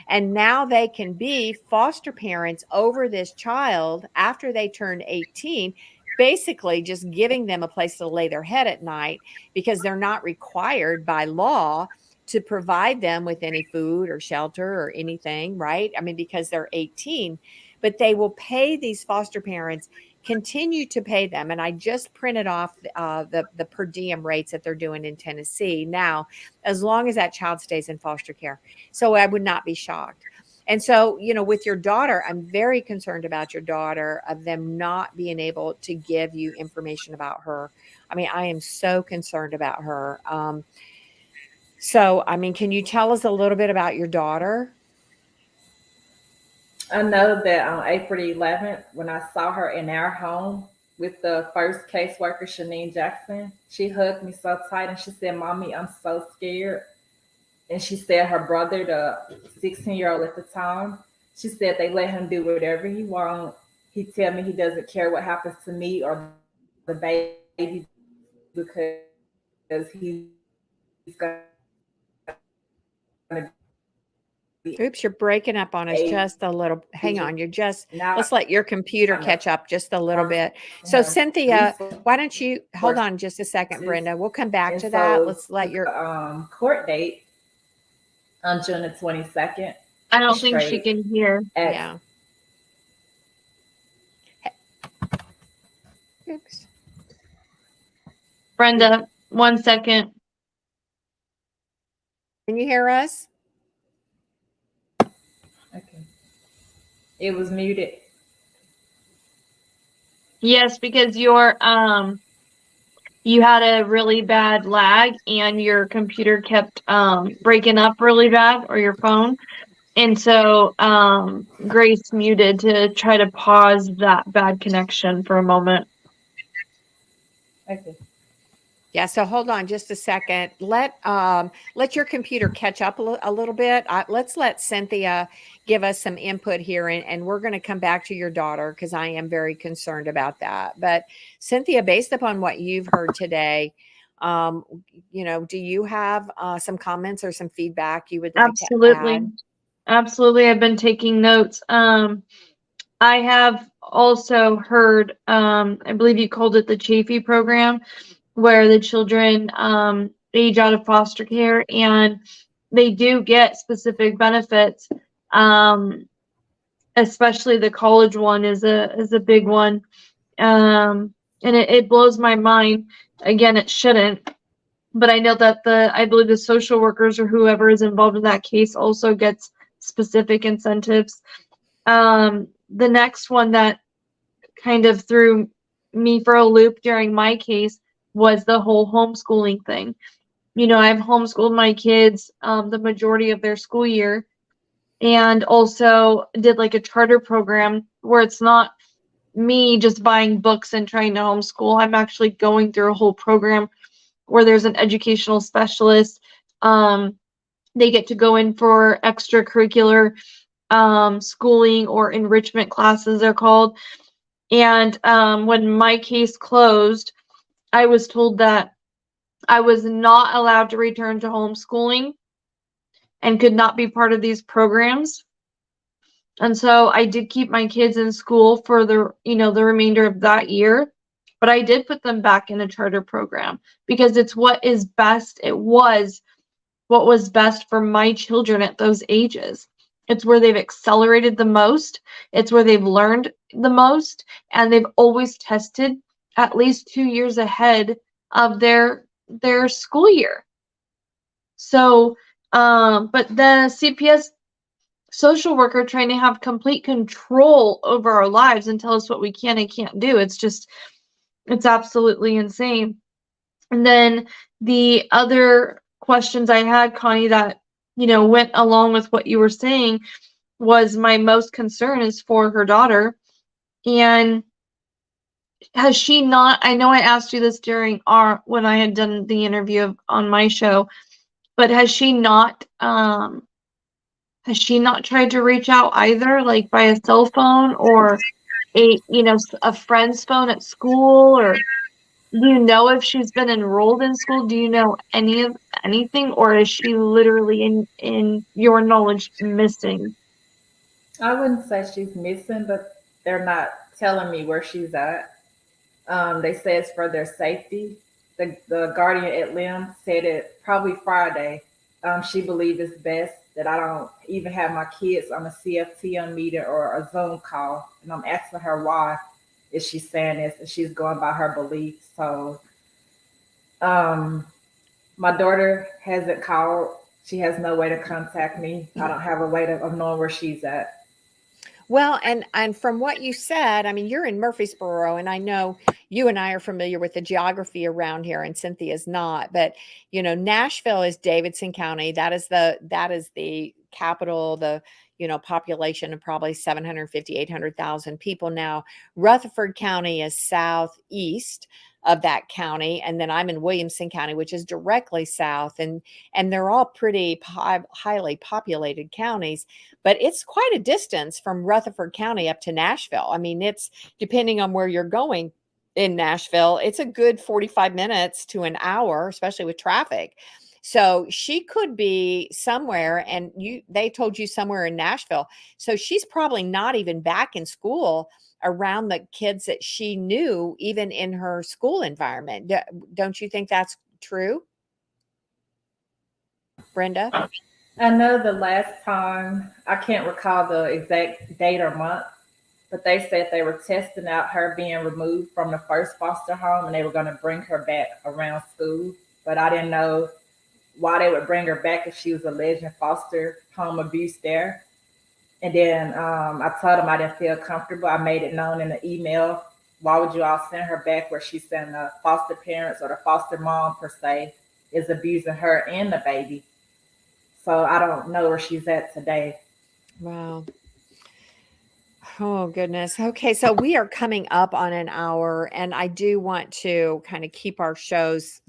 and now they can be foster parents over this child after they turn 18, basically just giving them a place to lay their head at night because they're not required by law to provide them with any food or shelter or anything, right? I mean, because they're 18, but they will pay these foster parents, continue to pay them. And I just printed off the per diem rates that they're doing in Tennessee now, as long as that child stays in foster care. So I would not be shocked. And so, with your daughter, I'm very concerned about your daughter, of them not being able to give you information about her. I mean, I am so concerned about her. So, I mean, can you tell us a little bit about your daughter? I know that on April 11th, when I saw her in our home with the first caseworker, Shanine Jackson, she hugged me so tight and she said, Mommy, I'm so scared. And she said her brother, the 16-year-old at the time, she said they let him do whatever he wants. He tell me he doesn't care what happens to me or the baby because he's going to be Oops, you're breaking up on us just a little. Hang aging. on, Now let's let your computer trying to catch up just a little promise bit. So, him Cynthia, why don't you hold resources. on just a second, Brenda? We'll come back And to that. so Let's let the your, court date on June the 22nd, I don't think she magistrate can hear. at yeah. Oops. Brenda, 1 second. Can you hear us? Okay. It was muted. Yes, because you had a really bad lag and your computer kept breaking up really bad, or your phone. And so Grace muted to try to pause that bad connection for a moment. Okay. Yeah, so hold on just a second. Let your computer catch up a little bit. Let's let Cynthia give us some input here, and we're going to come back to your daughter because I am very concerned about that. But Cynthia, based upon what you've heard today, um, do you have some comments or some feedback you would like to Absolutely. add? Absolutely. I've been taking notes. I have also heard, I believe you called it the Chafee program, where the children age out of foster care and they do get specific benefits. Especially the college one is a big one. And it blows my mind. Again, it shouldn't, but I know that I believe the social workers or whoever is involved in that case also gets specific incentives. The next one that kind of threw me for a loop during my case was the whole homeschooling thing. I've homeschooled my kids the majority of their school year, and also did like a charter program where it's not me just buying books and trying to homeschool. I'm actually going through a whole program where there's an educational specialist. They get to go in for extracurricular schooling, or enrichment classes, they're called. And when my case closed, I was told that I was not allowed to return to homeschooling and could not be part of these programs. And so I did keep my kids in school for the remainder of that year, but I did put them back in a charter program because it's what is best. It was what was best for my children at those ages. It's where they've accelerated the most. It's where they've learned the most, and they've always tested at least 2 years ahead of their school year. So, but the CPS social worker trying to have complete control over our lives and tell us what we can and can't do. It's absolutely insane. And then the other questions I had, Connie, that, went along with what you were saying, was my most concern is for her daughter. And has she not, I know I asked you this when I had done the interview on my show, but has she not tried to reach out either, like by a cell phone or a friend's phone at school? Or do you know if she's been enrolled in school? Do you know anything, or is she literally in your knowledge missing? I wouldn't say she's missing, but they're not telling me where she's at. They say it's for their safety. The guardian at Lim said it probably Friday. She believes it's best that I don't even have my kids on a CFTM meeting or a Zoom call. And I'm asking her why is she saying this, and she's going by her beliefs. So um, my daughter hasn't called. She has no way to contact me. I don't have a way of knowing where she's at. Well, and from what you said, I mean, you're in Murfreesboro, and I know you and I are familiar with the geography around here, and Cynthia's not. But Nashville is Davidson County. That is the capital. The population of probably 750, 800,000 people now. Rutherford County is southeast of that county, and then I'm in Williamson County, which is directly south, and they're all pretty highly populated counties. But it's quite a distance from Rutherford County up to Nashville. I mean, it's depending on where you're going in Nashville, it's a good 45 minutes to an hour, especially with traffic. So she could be somewhere, and they told you somewhere in Nashville. So she's probably not even back in school around the kids that she knew, even in her school environment. Don't you think that's true, Brenda? I know the last time, I can't recall the exact date or month, but they said they were testing out her being removed from the first foster home and they were going to bring her back around school. But I didn't know why they would bring her back if she was alleging foster home abuse there. And then I told them I didn't feel comfortable. I made it known in the email. Why would you all send her back where she's saying the foster parents or the foster mom per se is abusing her and the baby? So I don't know where she's at today. Wow. Oh, goodness. Okay, so we are coming up on an hour, and I do want to kind of keep our shows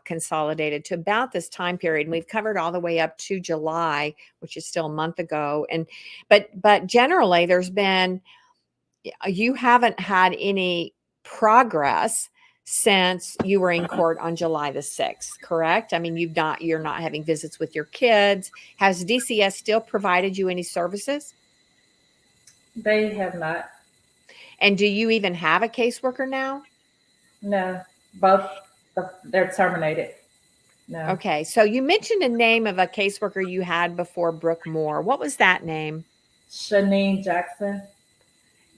consolidated to about this time period. And we've covered all the way up to July, which is still a month ago. And but generally, there's been you haven't had any progress since you were in court on July the 6th, correct? I mean, you're not having visits with your kids. Has DCS still provided you any services? They have not. And do you even have a caseworker now? No, both they're terminated. No, Okay, so you mentioned a name of a caseworker you had before, Brooke Moore. What was that name? Shanine Jackson.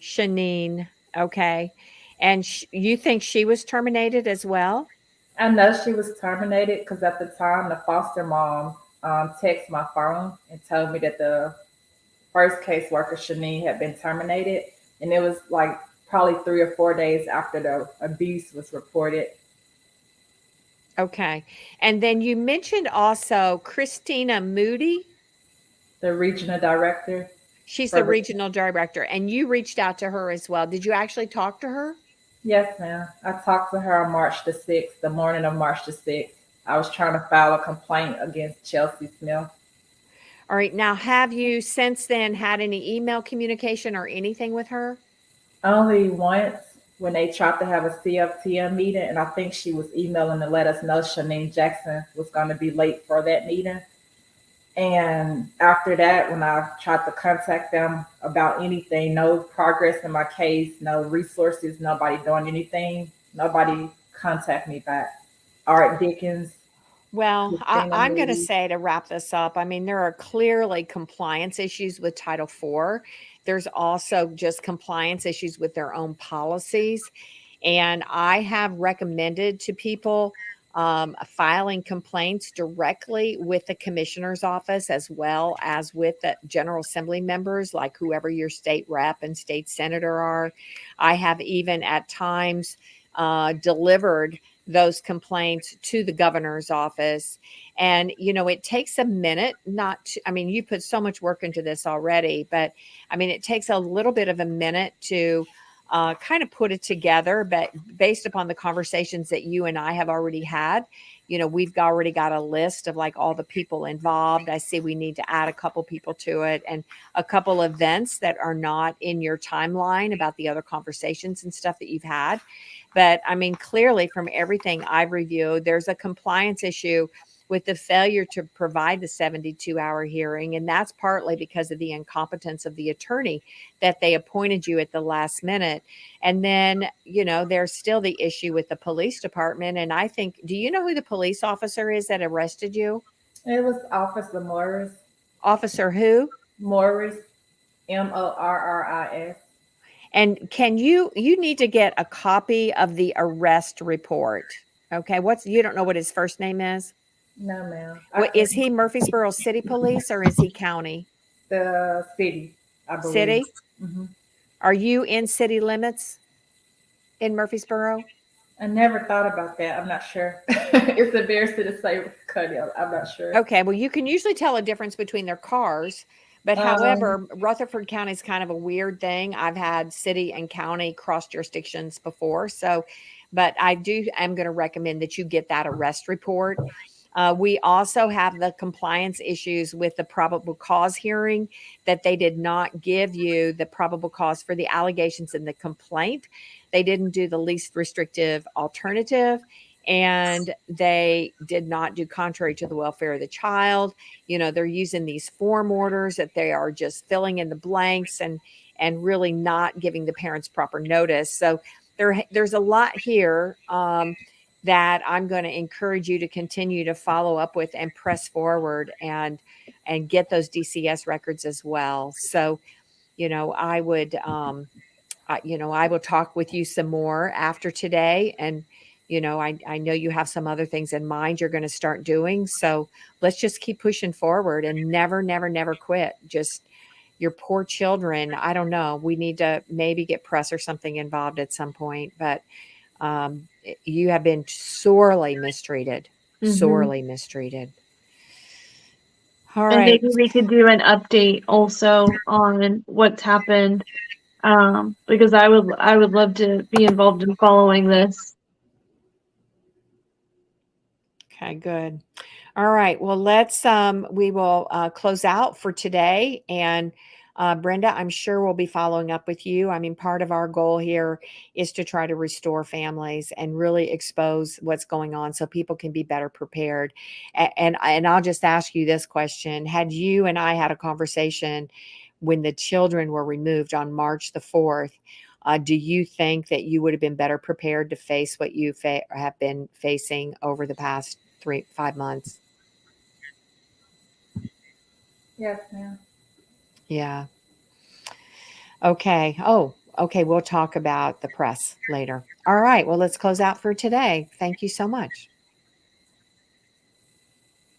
Shanine. Okay. And you think she was terminated as well? I know she was terminated because at the time the foster mom texted my phone and told me that the first caseworker Shanine had been terminated, and it was like probably 3 or 4 days after the abuse was reported. Okay. And then you mentioned also Christina Moody. The regional director She's for the the regional director, and you reached out to her as well. Did you actually talk to her? yes, ma'am. I talked to her on March the 6th, the morning of March the 6th. I was trying to file a complaint against Chelsea Smith. All right. Now, have you since then had any email communication or anything with her? Only once when they tried to have a CFTM meeting, and I think she was emailing to let us know Shanine Jackson was going to be late for that meeting. And after that, when I tried to contact them about anything, no progress in my case, no resources, nobody doing anything, nobody contact me back. Art Dickens, Well, Christina I'm going to Moody. say to wrap this up, I mean, there are clearly compliance issues with Title IV. There's also just compliance issues with their own policies. And I have recommended to people filing complaints directly with the commissioner's office as well as with the General Assembly members, like whoever your state rep and state senator are. I have even at times delivered those complaints to the governor's office. And, it takes a minute, not to, I mean, you put so much work into this already, but I mean, it takes a little bit of a minute to kind of put it together. But based upon the conversations that you and I have already had, we've already got a list of like all the people involved. I see we need to add a couple people to it and a couple events that are not in your timeline about the other conversations and stuff that you've had. But I mean, clearly from everything I've reviewed, there's a compliance issue with the failure to provide the 72-hour hearing. And that's partly because of the incompetence of the attorney that they appointed you at the last minute. And then, there's still the issue with the police department. And I think, do you know who the police officer is that arrested you? It was Officer Morris. Officer who? Morris, Morris. And you need to get a copy of the arrest report. Okay. You don't know what his first name is? No, ma'am. What is he Murfreesboro City Police or is he county? The city, I believe. City? Hmm. Are you in city limits in Murfreesboro? I never thought about that. I'm not sure. It's embarrassing to say, Cuddy. I'm not sure. Okay, well, you can usually tell a difference between their cars, but Um, however, Rutherford County is kind of a weird thing. I've had city and county cross jurisdictions before, so, but I'm going to recommend that you get that arrest report. We also have the compliance issues with the probable cause hearing that they did not give you the probable cause for the allegations in the complaint. They didn't do the least restrictive alternative. And they did not do contrary to the welfare of the child. They're using these form orders that they are just filling in the blanks and really not giving the parents proper notice. So there's a lot here that I'm going to encourage you to continue to follow up with and press forward and get those DCS records as well. So, I would, I will talk with you some more after today. And, I know you have some other things in mind you're going to start doing. So let's just keep pushing forward and never, never, never quit. Just your poor children. I don't know. We need to maybe get press or something involved at some point. But you have been Hmm. sorely mistreated. All And right. maybe we could do an update also on what's happened, because I would love to be involved in following this. Okay, good. All right. Well, we will close out for today. And Brenda, I'm sure we'll be following up with you. I mean, part of our goal here is to try to restore families and really expose what's going on so people can be better prepared. And I'll just ask you this question. Had you and I had a conversation when the children were removed on March the 4th, do you think that you would have been better prepared to face what you have been facing over the past 5 months? Yes, ma'am. Yeah. Okay. Oh, okay. We'll talk about the press later. All right. Well, let's close out for today. Thank you so much.